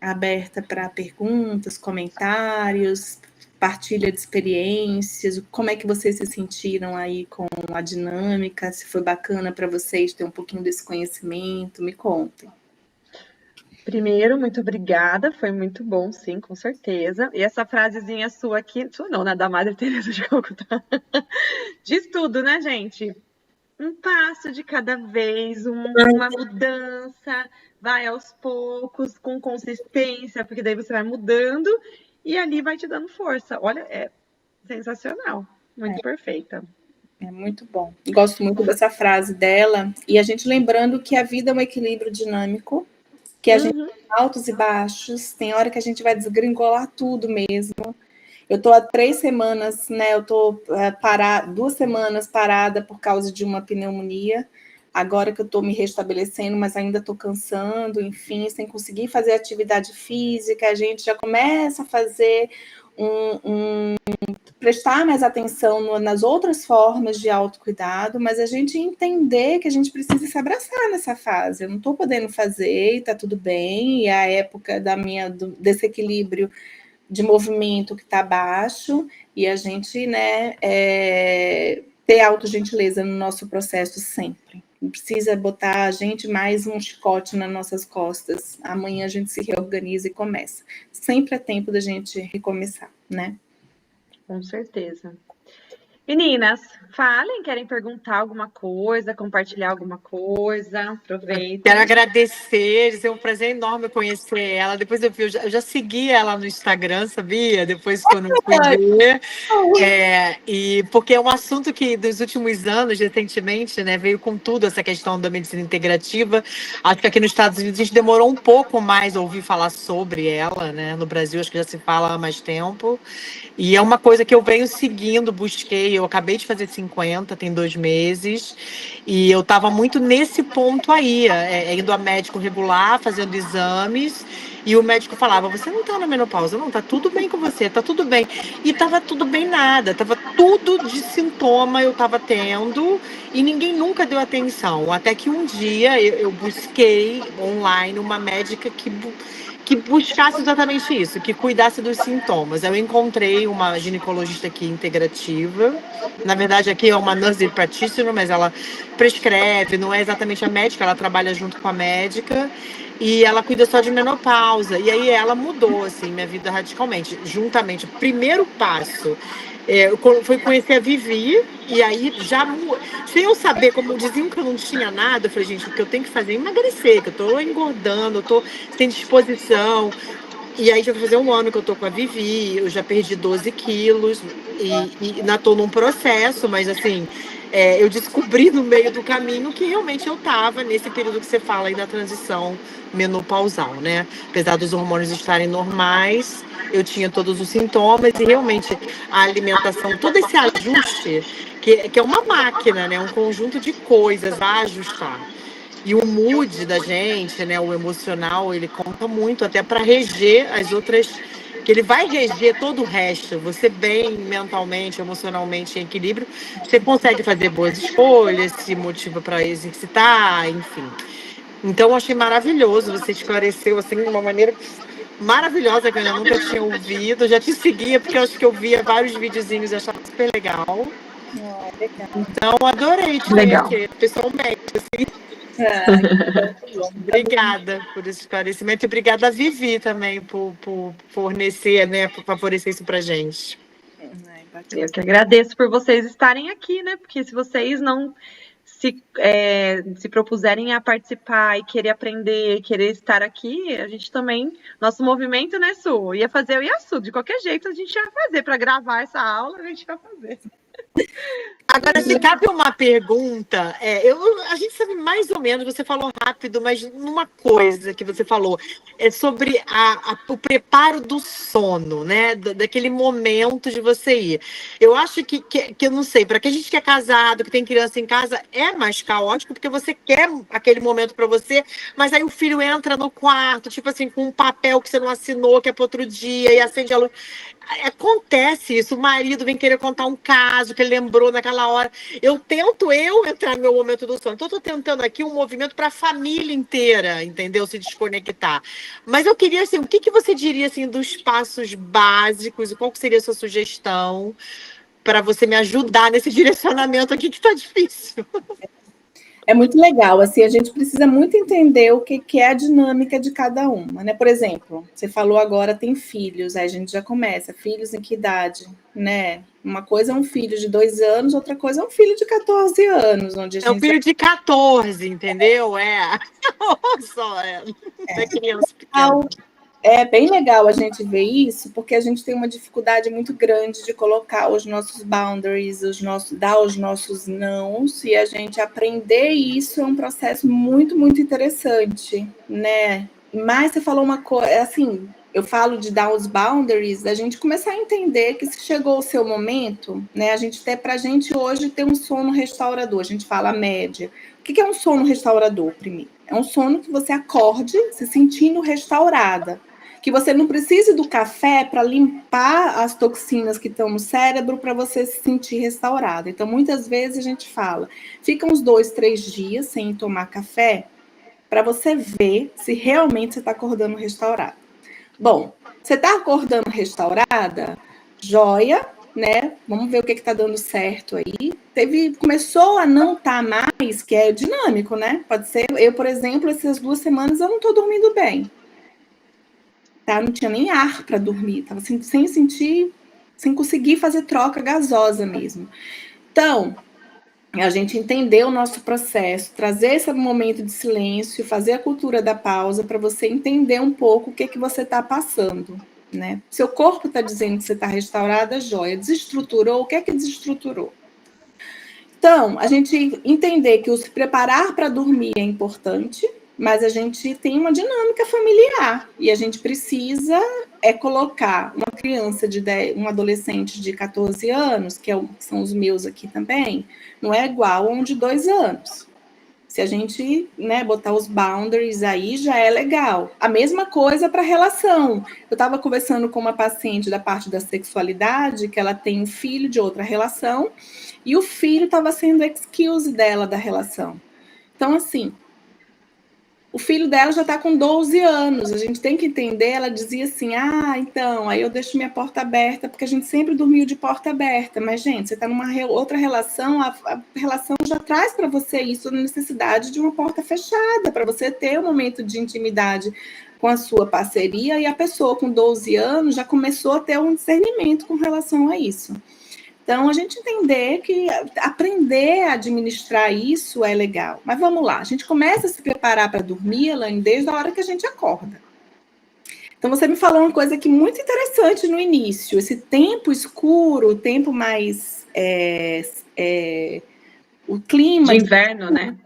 B: aberta para perguntas, comentários, partilha de experiências, como é que vocês se sentiram aí com a dinâmica, se foi bacana para vocês ter um pouquinho desse conhecimento, me contem.
A: Primeiro, muito obrigada, foi muito bom, sim, com certeza. E essa frasezinha sua aqui, sua não, né, da Madre Teresa de Calcutá, diz tudo, né, gente? Um passo de cada vez, uma mudança, vai aos poucos, com consistência, porque daí você vai mudando e ali vai te dando força. Olha, é sensacional, muito perfeita.
B: É muito bom. Gosto muito dessa frase dela. E a gente lembrando que a vida é um equilíbrio dinâmico, que a gente tem altos e baixos, tem hora que a gente vai desgringolar tudo mesmo. Eu estou há 3 semanas, né? Eu estou 2 semanas parada por causa de uma pneumonia. Agora que eu estou me restabelecendo, mas ainda estou cansando, enfim, sem conseguir fazer atividade física, a gente já começa a fazer prestar mais atenção nas outras formas de autocuidado, mas a gente entender que a gente precisa se abraçar nessa fase. Eu não estou podendo fazer, está tudo bem, e a época desse equilíbrio de movimento que está baixo, e a gente, né, ter autogentileza no nosso processo sempre. Não precisa botar a gente mais um chicote nas nossas costas. Amanhã a gente se reorganiza e começa. Sempre é tempo da gente recomeçar, né?
A: Com certeza. Meninas, falem, querem perguntar alguma coisa, compartilhar alguma coisa? Aproveitem.
C: Quero agradecer, é um prazer enorme conhecer ela. Depois eu já segui ela no Instagram, sabia? Depois que eu não fui ver. E porque é um assunto que, dos últimos anos, recentemente, né, veio com tudo essa questão da medicina integrativa. Acho que aqui nos Estados Unidos a gente demorou um pouco mais a ouvir falar sobre ela, né? No Brasil acho que já se fala há mais tempo. E é uma coisa que eu venho seguindo, busquei. Eu acabei de fazer 50, tem 2 meses. E eu estava muito nesse ponto aí, indo a médico regular, fazendo exames. E o médico falava, você não está na menopausa, não, tá tudo bem com você, tá tudo bem. E estava tudo bem nada, estava tudo de sintoma eu estava tendo e ninguém nunca deu atenção. Até que um dia eu busquei online uma médica que buscasse exatamente isso, que cuidasse dos sintomas. Eu encontrei uma ginecologista aqui integrativa. Na verdade, aqui é uma nurse practitioner, mas ela prescreve, não é exatamente a médica, ela trabalha junto com a médica. E ela cuida só de menopausa. E aí ela mudou, assim, minha vida radicalmente. Juntamente, o primeiro passo foi conhecer a Vivi, e aí já, sem eu saber, como diziam que eu não tinha nada, eu falei, gente, o que eu tenho que fazer é emagrecer, que eu tô engordando, eu tô sem disposição. E aí já vai fazer 1 ano que eu tô com a Vivi, eu já perdi 12 quilos, e ainda tô num processo, mas assim, eu descobri no meio do caminho que realmente eu tava nesse período que você fala aí da transição menopausal, né? Apesar dos hormônios estarem normais, eu tinha todos os sintomas e realmente a alimentação, todo esse ajuste, que é uma máquina, né? Um conjunto de coisas a ajustar. E o mood da gente, né? O emocional, ele conta muito até para reger as outras, que ele vai reger todo o resto. Você bem mentalmente, emocionalmente em equilíbrio, você consegue fazer boas escolhas, se motiva para exercitar, enfim. Então, eu achei maravilhoso, você esclareceu assim de uma maneira maravilhosa que eu nunca tinha ouvido. Já te seguia, porque eu acho que eu via vários videozinhos e achava super legal. Então, adorei te ver aqui, pessoalmente. Assim. Obrigada por esse esclarecimento e obrigada a Vivi também por fornecer, né, por favorecer isso pra gente.
A: Eu que agradeço por vocês estarem aqui, né? Porque se vocês não se propuserem a participar e querer aprender, querer estar aqui, a gente também, nosso movimento, né, Su? Ia fazer o Iaçu, de qualquer jeito a gente ia fazer, para gravar essa aula, a gente ia fazer.
C: Agora, se cabe uma pergunta, a gente sabe mais ou menos, você falou rápido, mas numa coisa que você falou, é sobre o preparo do sono, né? Daquele momento de você ir. Eu acho que eu não sei, para quem a gente que é casado, que tem criança em casa, é mais caótico, porque você quer aquele momento para você, mas aí o filho entra no quarto, tipo assim, com um papel que você não assinou, que é para outro dia, e acende a luz. acontece isso, o marido vem querer contar um caso que ele lembrou naquela hora. Eu tento entrar no meu momento do sono. Então, eu estou tentando aqui um movimento para a família inteira, entendeu? Se desconectar. Mas eu queria, assim, o que você diria, assim, dos passos básicos? Qual que seria a sua sugestão para você me ajudar nesse direcionamento aqui que está difícil?
B: É muito legal, assim, a gente precisa muito entender o que é a dinâmica de cada uma, né? Por exemplo, você falou agora tem filhos, aí a gente já começa, filhos em que idade, né? Uma coisa é um filho de 2 anos, outra coisa é um filho de 14 anos, onde a gente...
C: É um filho de 14, entendeu? Só, é criança pequena.
B: É bem legal a gente ver isso, porque a gente tem uma dificuldade muito grande de colocar os nossos boundaries, dar os nossos nãos, e a gente aprender isso é um processo muito, muito interessante, né? Mas você falou uma coisa, assim, eu falo de dar os boundaries, a gente começar a entender que se chegou o seu momento, né? A gente até pra gente hoje ter um sono restaurador, a gente fala a média. O que é um sono restaurador, primeiro? É um sono que você acorde se sentindo restaurada, que você não precise do café para limpar as toxinas que estão no cérebro para você se sentir restaurado. Então, muitas vezes a gente fala, fica uns 2, 3 dias sem tomar café para você ver se realmente você está acordando restaurado. Bom, você está acordando restaurada? Joia, né? Vamos ver o que está dando certo aí. Começou a não estar mais, que é dinâmico, né? Pode ser, eu, por exemplo, essas 2 semanas eu não estou dormindo bem. Tá? Não tinha nem ar para dormir, estava sem sentir, sem conseguir fazer troca gasosa mesmo. Então, a gente entender o nosso processo, trazer esse momento de silêncio, fazer a cultura da pausa para você entender um pouco o que você está passando, né? Seu corpo está dizendo que você está restaurada, joia. Desestruturou, o que é que desestruturou? Então, a gente entender que o se preparar para dormir é importante, mas a gente tem uma dinâmica familiar e a gente precisa colocar uma criança um adolescente de 14 anos, que são os meus aqui também, não é igual a um de 2 anos. Se a gente, né, botar os boundaries aí, já é legal. A mesma coisa para relação. Eu estava conversando com uma paciente da parte da sexualidade, que ela tem um filho de outra relação, e o filho estava sendo excuse dela da relação. Então, assim, o filho dela já está com 12 anos, a gente tem que entender, ela dizia assim, então, aí eu deixo minha porta aberta, porque a gente sempre dormiu de porta aberta, mas, gente, você está numa outra relação, a relação já traz para você isso, a necessidade de uma porta fechada, para você ter um momento de intimidade com a sua parceria, e a pessoa com 12 anos já começou a ter um discernimento com relação a isso. Então, a gente entender que aprender a administrar isso é legal. Mas vamos lá, a gente começa a se preparar para dormir, Elaine, desde a hora que a gente acorda. Então, você me falou uma coisa aqui muito interessante no início. Esse tempo escuro, o tempo mais... o clima...
A: De inverno, né?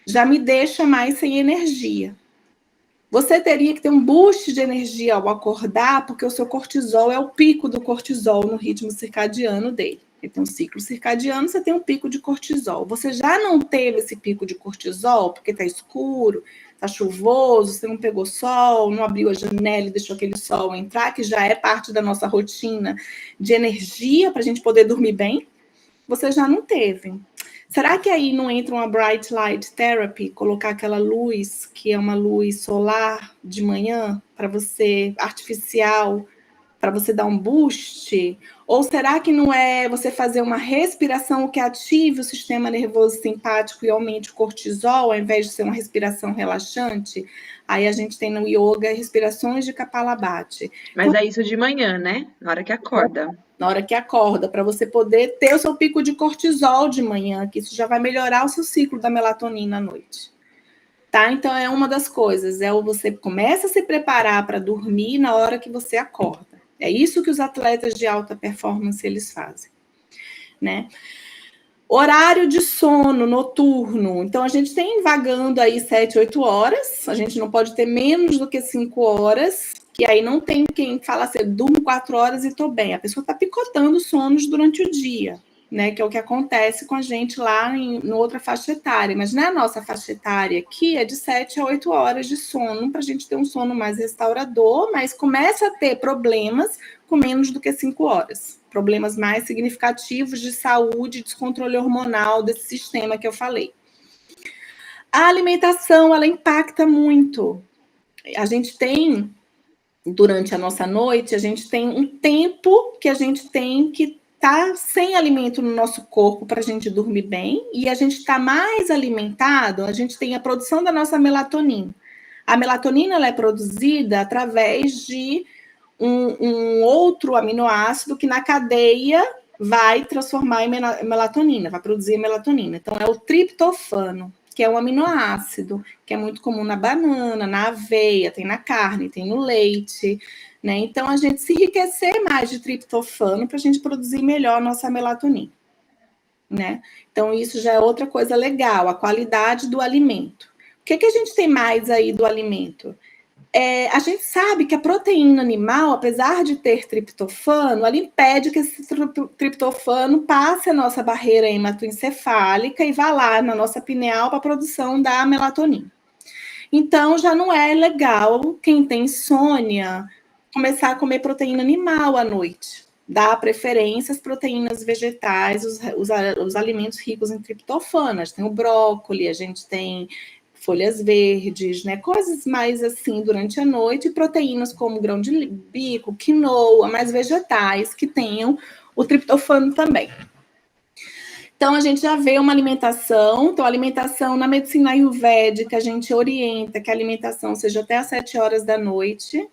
B: Já me deixa mais sem energia. Você teria que ter um boost de energia ao acordar, porque o seu cortisol é o pico do cortisol no ritmo circadiano dele. Ele tem um ciclo circadiano, você tem um pico de cortisol. Você já não teve esse pico de cortisol, porque está escuro, está chuvoso, você não pegou sol, não abriu a janela e deixou aquele sol entrar, que já é parte da nossa rotina de energia para a gente poder dormir bem. Você já não teve. Será que aí não entra uma Bright Light Therapy, colocar aquela luz, que é uma luz solar de manhã, para você, artificial, para você dar um boost? Ou será que não é você fazer uma respiração que ative o sistema nervoso simpático e aumente o cortisol, ao invés de ser uma respiração relaxante? Aí a gente tem no yoga respirações de Kapalabhati.
A: Mas é isso de manhã, né? Na hora que acorda.
B: Na hora que acorda, para você poder ter o seu pico de cortisol de manhã, que isso já vai melhorar o seu ciclo da melatonina à noite. Tá? Então, é uma das coisas, você começa a se preparar para dormir na hora que você acorda. É isso que os atletas de alta performance, eles fazem, né? Horário de sono noturno. Então, a gente tem vagando aí 7, 8 horas, a gente não pode ter menos do que 5 horas, que aí não tem quem fala assim, durmo 4 horas e tô bem. A pessoa está picotando sonos durante o dia, né? Que é o que acontece com a gente lá em outra faixa etária. Mas na nossa faixa etária aqui é de 7 a 8 horas de sono, para a gente ter um sono mais restaurador, mas começa a ter problemas com menos do que 5 horas. Problemas mais significativos de saúde, descontrole hormonal desse sistema que eu falei. A alimentação, ela impacta muito. A gente tem, durante a nossa noite, a gente tem um tempo que a gente tem que estar sem alimento no nosso corpo para a gente dormir bem, e a gente está mais alimentado, a gente tem a produção da nossa melatonina. A melatonina ela é produzida através de um outro aminoácido que na cadeia vai transformar em melatonina, vai produzir melatonina. Então, é o triptofano, que é um aminoácido, que é muito comum na banana, na aveia, tem na carne, tem no leite, né? Então, a gente se enriquecer mais de triptofano para a gente produzir melhor a nossa melatonina, né? Então, isso já é outra coisa legal, a qualidade do alimento. O que a gente tem mais aí do alimento? A gente sabe que a proteína animal, apesar de ter triptofano, ela impede que esse triptofano passe a nossa barreira hematoencefálica e vá lá na nossa pineal para a produção da melatonina. Então, já não é legal quem tem insônia começar a comer proteína animal à noite. Dá preferência às proteínas vegetais, os alimentos ricos em triptofano. A gente tem o brócolis, a gente tem folhas verdes, né? Coisas mais assim durante a noite, e proteínas como grão de bico, quinoa, mais vegetais que tenham o triptofano também. Então, a gente já vê uma alimentação. Então, a alimentação na medicina ayurvédica, a gente orienta que a alimentação seja até às 7 horas da noite,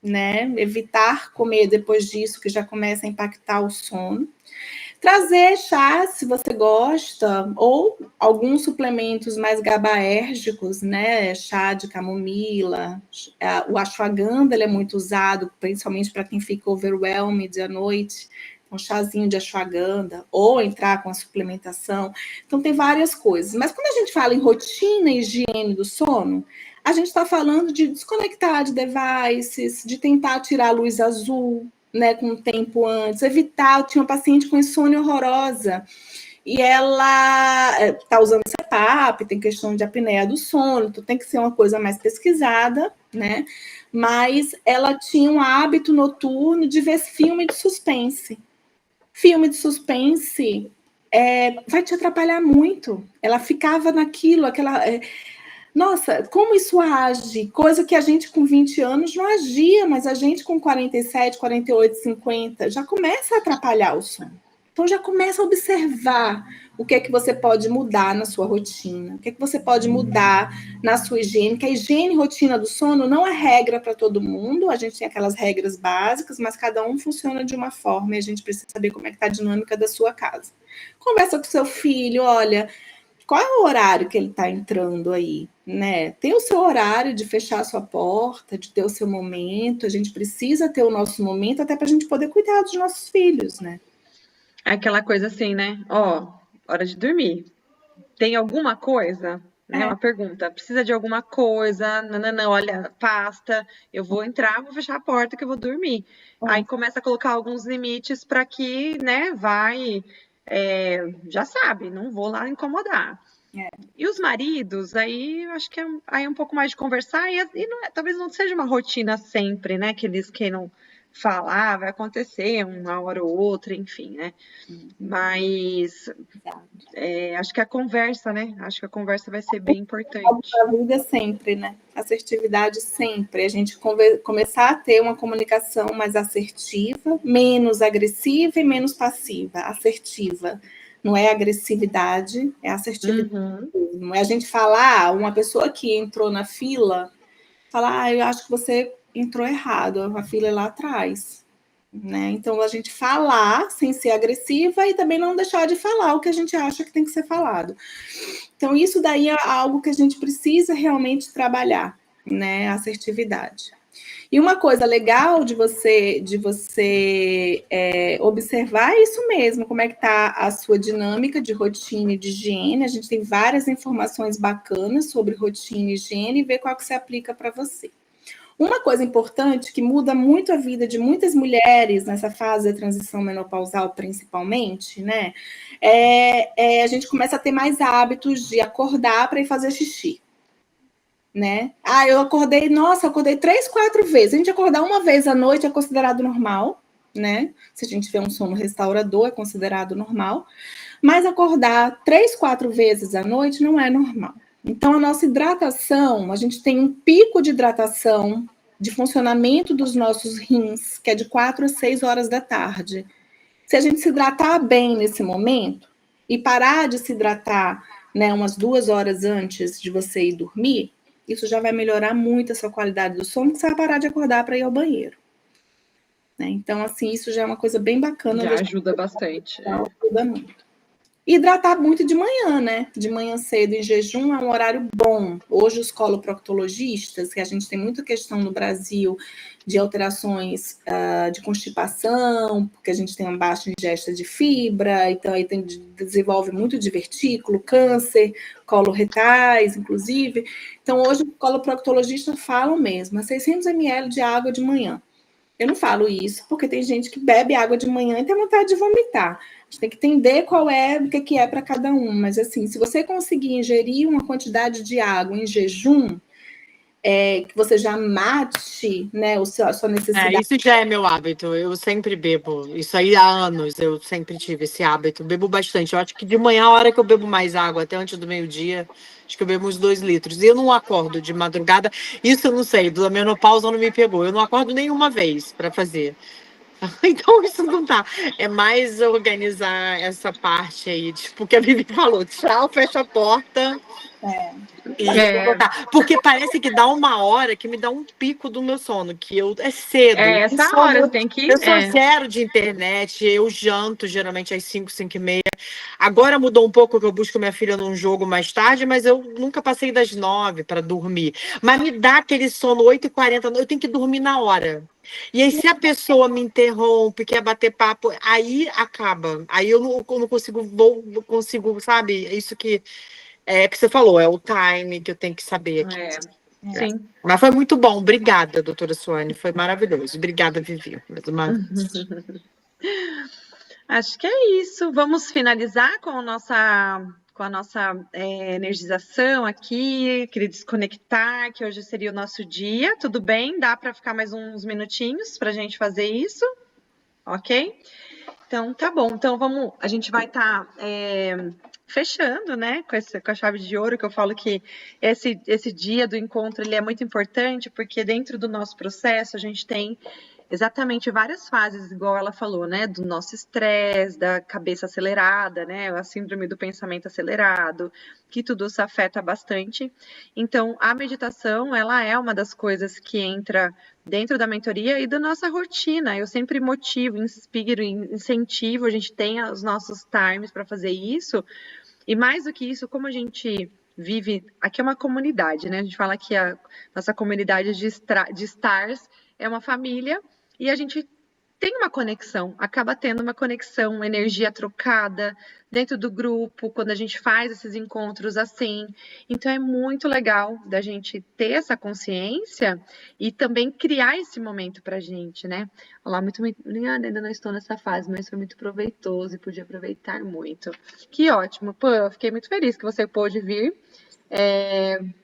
B: né? Evitar comer depois disso, que já começa a impactar o sono. Trazer chá, se você gosta, ou alguns suplementos mais GABAérgicos, né? Chá de camomila, o ashwagandha, ele é muito usado, principalmente para quem fica overwhelmed à noite, um chazinho de ashwagandha, ou entrar com a suplementação. Então, tem várias coisas. Mas quando a gente fala em rotina e higiene do sono, a gente está falando de desconectar de devices, de tentar tirar a luz azul, né, com um tempo antes, evitar. Eu tinha uma paciente com insônia horrorosa, e ela está usando CPAP, tem questão de apneia do sono, então tem que ser uma coisa mais pesquisada, né? Mas ela tinha um hábito noturno de ver filme de suspense. Filme de suspense vai te atrapalhar muito. Ela ficava naquilo, nossa, como isso age? Coisa que a gente com 20 anos não agia, mas a gente com 47, 48, 50 já começa a atrapalhar o sono. Então já começa a observar o que é que você pode mudar na sua rotina, o que é que você pode mudar na sua higiene, que a higiene e rotina do sono não é regra para todo mundo, a gente tem aquelas regras básicas, mas cada um funciona de uma forma e a gente precisa saber como é que está a dinâmica da sua casa. Conversa com seu filho, olha, qual é o horário que ele está entrando aí, né? Tem o seu horário de fechar a sua porta, de ter o seu momento, a gente precisa ter o nosso momento até para a gente poder cuidar dos nossos filhos, né?
A: Aquela coisa assim, né? Hora de dormir. Tem alguma coisa? Né? Uma pergunta. Precisa de alguma coisa? Não, olha, pasta. Eu vou entrar, vou fechar a porta que eu vou dormir. Aí começa a colocar alguns limites para que, né, já sabe, não vou lá incomodar. E os maridos, aí acho que é um pouco mais de conversar, e talvez não seja uma rotina sempre, né? Que eles queiram falar, vai acontecer uma hora ou outra, enfim, né? Mas acho que a conversa, né? Acho que a conversa vai ser bem importante.
B: A vida sempre, né? Assertividade sempre. A gente começar a ter uma comunicação mais assertiva, menos agressiva e menos passiva. Assertiva. Não é agressividade, é assertividade. Não é a gente falar, uma pessoa que entrou na fila, falar, eu acho que você entrou errado, a fila é lá atrás. Né? Então, a gente falar sem ser agressiva e também não deixar de falar o que a gente acha que tem que ser falado. Então, isso daí é algo que a gente precisa realmente trabalhar, né? A assertividade. E uma coisa legal de você observar é isso mesmo, como é que está a sua dinâmica de rotina e de higiene. A gente tem várias informações bacanas sobre rotina e higiene e ver qual que se aplica para você. Uma coisa importante que muda muito a vida de muitas mulheres nessa fase da transição menopausal, principalmente, né? A gente começa a ter mais hábitos de acordar para ir fazer xixi, né? Eu acordei 3, 4 vezes. A gente acordar uma vez à noite é considerado normal, né? Se a gente tiver um sono restaurador, é considerado normal. Mas acordar 3, 4 vezes à noite não é normal. Então, a nossa hidratação, a gente tem um pico de hidratação, de funcionamento dos nossos rins, que é de 4 a 6 horas da tarde. Se a gente se hidratar bem nesse momento e parar de se hidratar, né, umas 2 horas antes de você ir dormir, isso já vai melhorar muito a sua qualidade do sono, porque você vai parar de acordar para ir ao banheiro. Né? Então, assim, isso já é uma coisa bem bacana.
A: Já ajuda bastante.
B: Ajuda muito. Hidratar muito de manhã, né? De manhã cedo em jejum é um horário bom. Hoje os coloproctologistas, que a gente tem muita questão no Brasil de alterações de constipação, porque a gente tem uma baixa ingesta de fibra, então aí desenvolve muito divertículo, câncer, coloretais, inclusive. Então hoje os coloproctologistas falam mesmo, 600 ml de água de manhã. Eu não falo isso porque tem gente que bebe água de manhã e tem vontade de vomitar. A gente tem que entender o que é para cada um. Mas, assim, se você conseguir ingerir uma quantidade de água em jejum, que você já mate, né, a sua necessidade.
C: Isso já é meu hábito. Eu sempre bebo. Isso aí há anos eu sempre tive esse hábito. Bebo bastante. Eu acho que de manhã, a hora que eu bebo mais água, até antes do meio-dia, acho que eu bebo uns 2 litros. E eu não acordo de madrugada. Isso eu não sei, da menopausa não me pegou. Eu não acordo nenhuma vez para fazer. Então isso não tá. É mais organizar essa parte aí, tipo, que a Vivi falou, tchau, fecha a porta. Porque parece que dá uma hora que me dá um pico do meu sono, que é cedo.
A: Essa hora você tem que.
C: Eu sou zero de internet, eu janto geralmente às 5, 5 e meia. Agora mudou um pouco que eu busco minha filha num jogo mais tarde, mas eu nunca passei das 9 para dormir. Mas me dá aquele sono 8h40, eu tenho que dormir na hora. E aí, se a pessoa me interrompe, quer bater papo, aí acaba. Aí eu não consigo, sabe? Isso que você falou, é o time que eu tenho que saber aqui.
A: Sim.
C: Mas foi muito bom. Obrigada, doutora Suane. Foi maravilhoso. Obrigada, Vivi.
A: Acho que é isso. Vamos finalizar com a nossa energização aqui, queria desconectar, que hoje seria o nosso dia. Tudo bem? Dá para ficar mais uns minutinhos para a gente fazer isso? Ok? Então, tá bom. Então, a gente vai estar fechando, né, com a chave de ouro, que eu falo que esse dia do encontro ele é muito importante, porque dentro do nosso processo a gente tem exatamente várias fases, igual ela falou, né, do nosso estresse, da cabeça acelerada, né, a síndrome do pensamento acelerado, que tudo isso afeta bastante. Então, a meditação, ela é uma das coisas que entra dentro da mentoria e da nossa rotina. Eu sempre motivo, inspiro, incentivo, a gente tem os nossos times para fazer isso. E mais do que isso, como a gente vive, aqui é uma comunidade, né? A gente fala que a nossa comunidade de stars é uma família e a gente tem uma conexão, acaba tendo uma conexão, uma energia trocada dentro do grupo, quando a gente faz esses encontros assim. Então é muito legal da gente ter essa consciência e também criar esse momento pra gente, né? Olá, ainda não estou nessa fase, mas foi muito proveitoso e pude aproveitar muito. Que ótimo, pô, eu fiquei muito feliz que você pôde vir.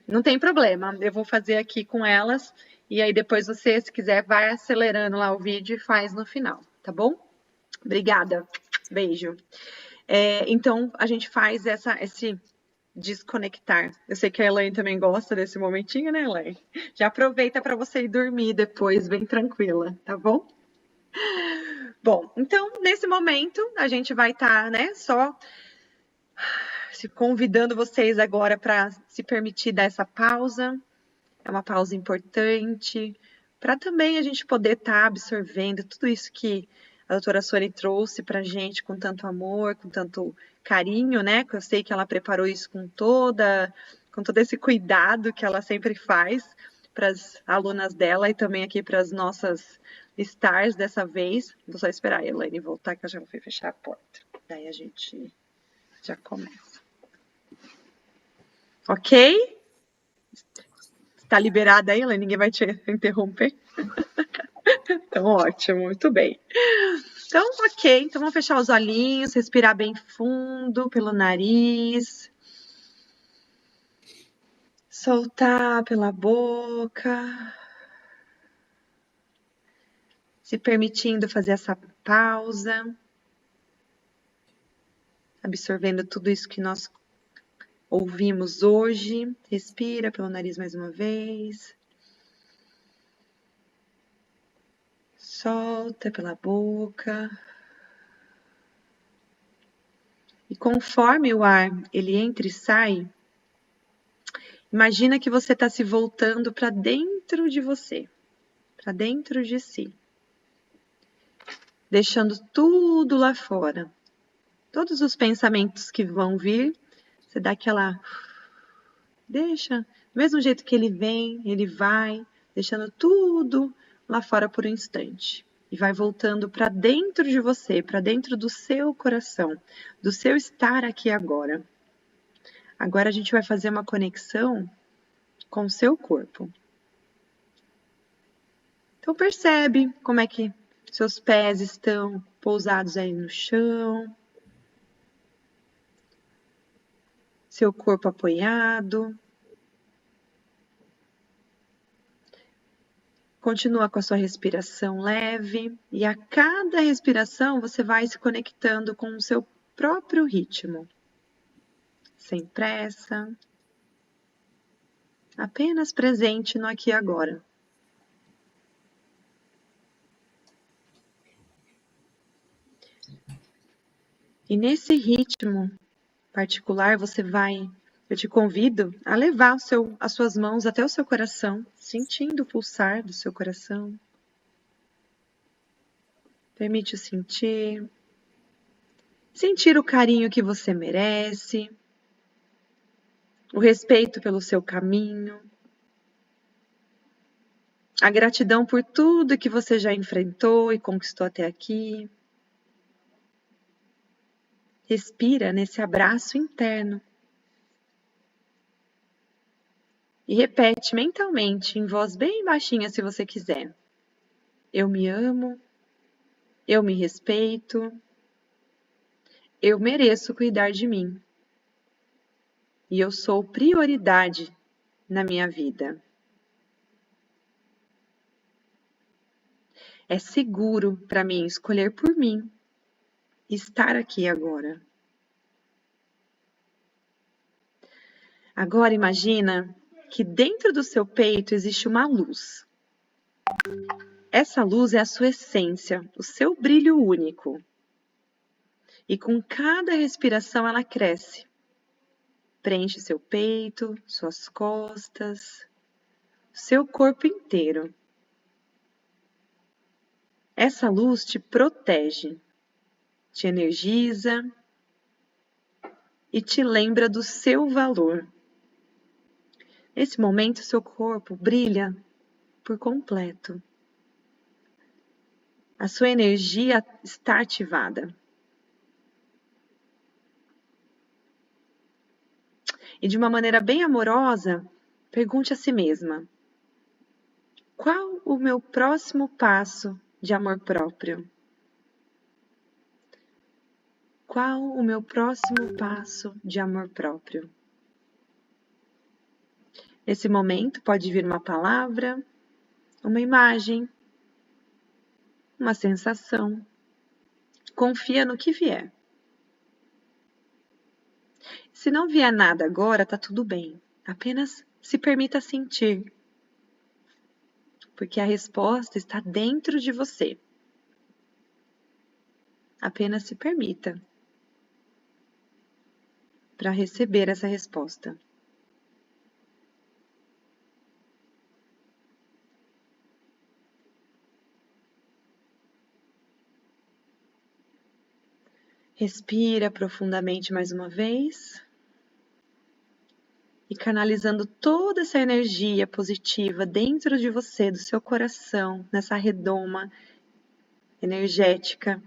A: Não tem problema, eu vou fazer aqui com elas. E aí depois você, se quiser, vai acelerando lá o vídeo e faz no final, tá bom? Obrigada. Beijo. Então, a gente faz esse desconectar. Eu sei que a Elaine também gosta desse momentinho, né, Elaine? Já aproveita para você ir dormir depois, bem tranquila, tá bom? Bom, então, nesse momento, a gente vai estar, né, só se convidando vocês agora para se permitir dar essa pausa. É uma pausa importante para também a gente poder estar absorvendo tudo isso que a doutora Suane trouxe para a gente com tanto amor, com tanto carinho, né? Que eu sei que ela preparou isso com todo esse cuidado que ela sempre faz para as alunas dela e também aqui para as nossas stars dessa vez. Vou só esperar a Elaine voltar, que eu já vou fechar a porta. Daí a gente já começa. Ok? Tá liberada aí, Elaine? Ninguém vai te interromper? Então, ótimo, muito bem. Então, ok. Então, vamos fechar os olhinhos, respirar bem fundo pelo nariz. Soltar pela boca. Se permitindo fazer essa pausa. Absorvendo tudo isso que nós ouvimos hoje. Respira pelo nariz mais uma vez. Solta pela boca. E conforme o ar ele entra e sai, imagina que você está se voltando para dentro de você, para dentro de si. Deixando tudo lá fora. Todos os pensamentos que vão vir, você dá aquela... Deixa, do mesmo jeito que ele vem, ele vai, deixando tudo lá fora por um instante. E vai voltando para dentro de você, para dentro do seu coração, do seu estar aqui agora. Agora a gente vai fazer uma conexão com o seu corpo. Então percebe como é que seus pés estão pousados aí no chão. Seu corpo apoiado. Continua com a sua respiração leve e a cada respiração você vai se conectando com o seu próprio ritmo. Sem pressa. Apenas presente no aqui e agora. E nesse ritmo particular eu te convido a levar as suas mãos até o seu coração, sentindo o pulsar do seu coração. Permite-o sentir. Sentir o carinho que você merece. O respeito pelo seu caminho. A gratidão por tudo que você já enfrentou e conquistou até aqui. Respira nesse abraço interno. E repete mentalmente, em voz bem baixinha se você quiser. Eu me amo. Eu me respeito. Eu mereço cuidar de mim. E eu sou prioridade na minha vida. É seguro para mim escolher por mim e estar aqui agora. Agora imagina que dentro do seu peito existe uma luz. Essa luz é a sua essência, o seu brilho único. E com cada respiração ela cresce. Preenche seu peito, suas costas, seu corpo inteiro. Essa luz te protege, te energiza e te lembra do seu valor. Nesse momento, seu corpo brilha por completo. A sua energia está ativada. E de uma maneira bem amorosa, pergunte a si mesma: qual o meu próximo passo de amor próprio? Qual o meu próximo passo de amor próprio? Nesse momento pode vir uma palavra, uma imagem, uma sensação. Confia no que vier. Se não vier nada agora, tá tudo bem. Apenas se permita sentir. Porque a resposta está dentro de você. Apenas se permita para receber essa resposta. Respira profundamente mais uma vez. E canalizando toda essa energia positiva dentro de você, do seu coração, nessa redoma energética.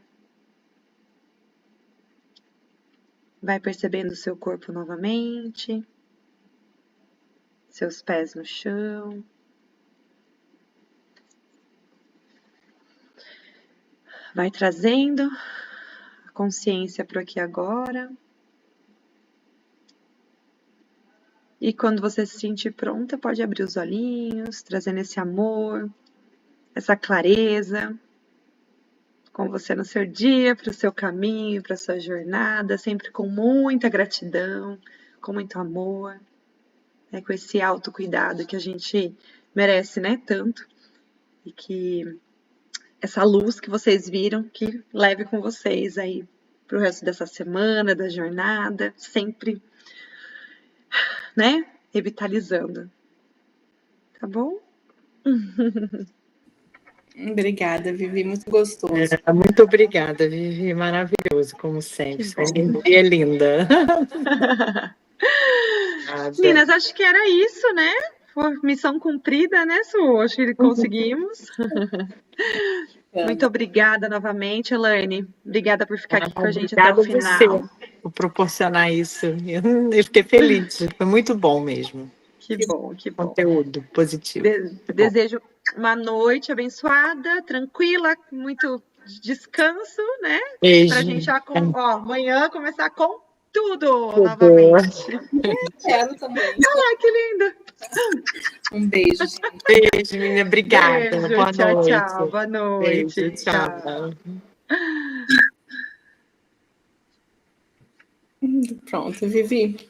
A: Vai percebendo o seu corpo novamente. seus pés no chão. Vai trazendo a consciência para o aqui e agora. E quando você se sentir pronta, pode abrir os olhinhos, trazendo esse amor, essa clareza com você no seu dia, para o seu caminho, para a sua jornada, sempre com muita gratidão, com muito amor, né, com esse autocuidado que a gente merece, né, tanto. E que essa luz que vocês viram, que leve com vocês aí para o resto dessa semana, da jornada, sempre, né, revitalizando. Tá bom?
B: Obrigada, Vivi, muito gostoso.
C: Muito obrigada, Vivi, maravilhoso, como sempre. É linda.
A: Meninas, acho que era isso, né? Missão cumprida, né, Su? Acho que conseguimos. Muito obrigada novamente, Elaine. Obrigada por ficar aqui com a gente até o final.
C: Obrigada por proporcionar isso. Eu fiquei feliz. Foi muito bom mesmo.
A: Que bom, que bom.
C: Conteúdo positivo.
A: Desejo uma noite abençoada, tranquila, muito descanso, né?
C: Beijo.
A: Pra gente já amanhã começar com tudo novamente.
B: Quero também.
A: Ah, que lindo.
B: Um beijo, gente.
C: Beijo, menina. Obrigada.
A: Beijo,
C: boa
A: tchau,
C: noite.
A: tchau. Boa noite.
C: Beijo, tchau.
B: Pronto, Vivi.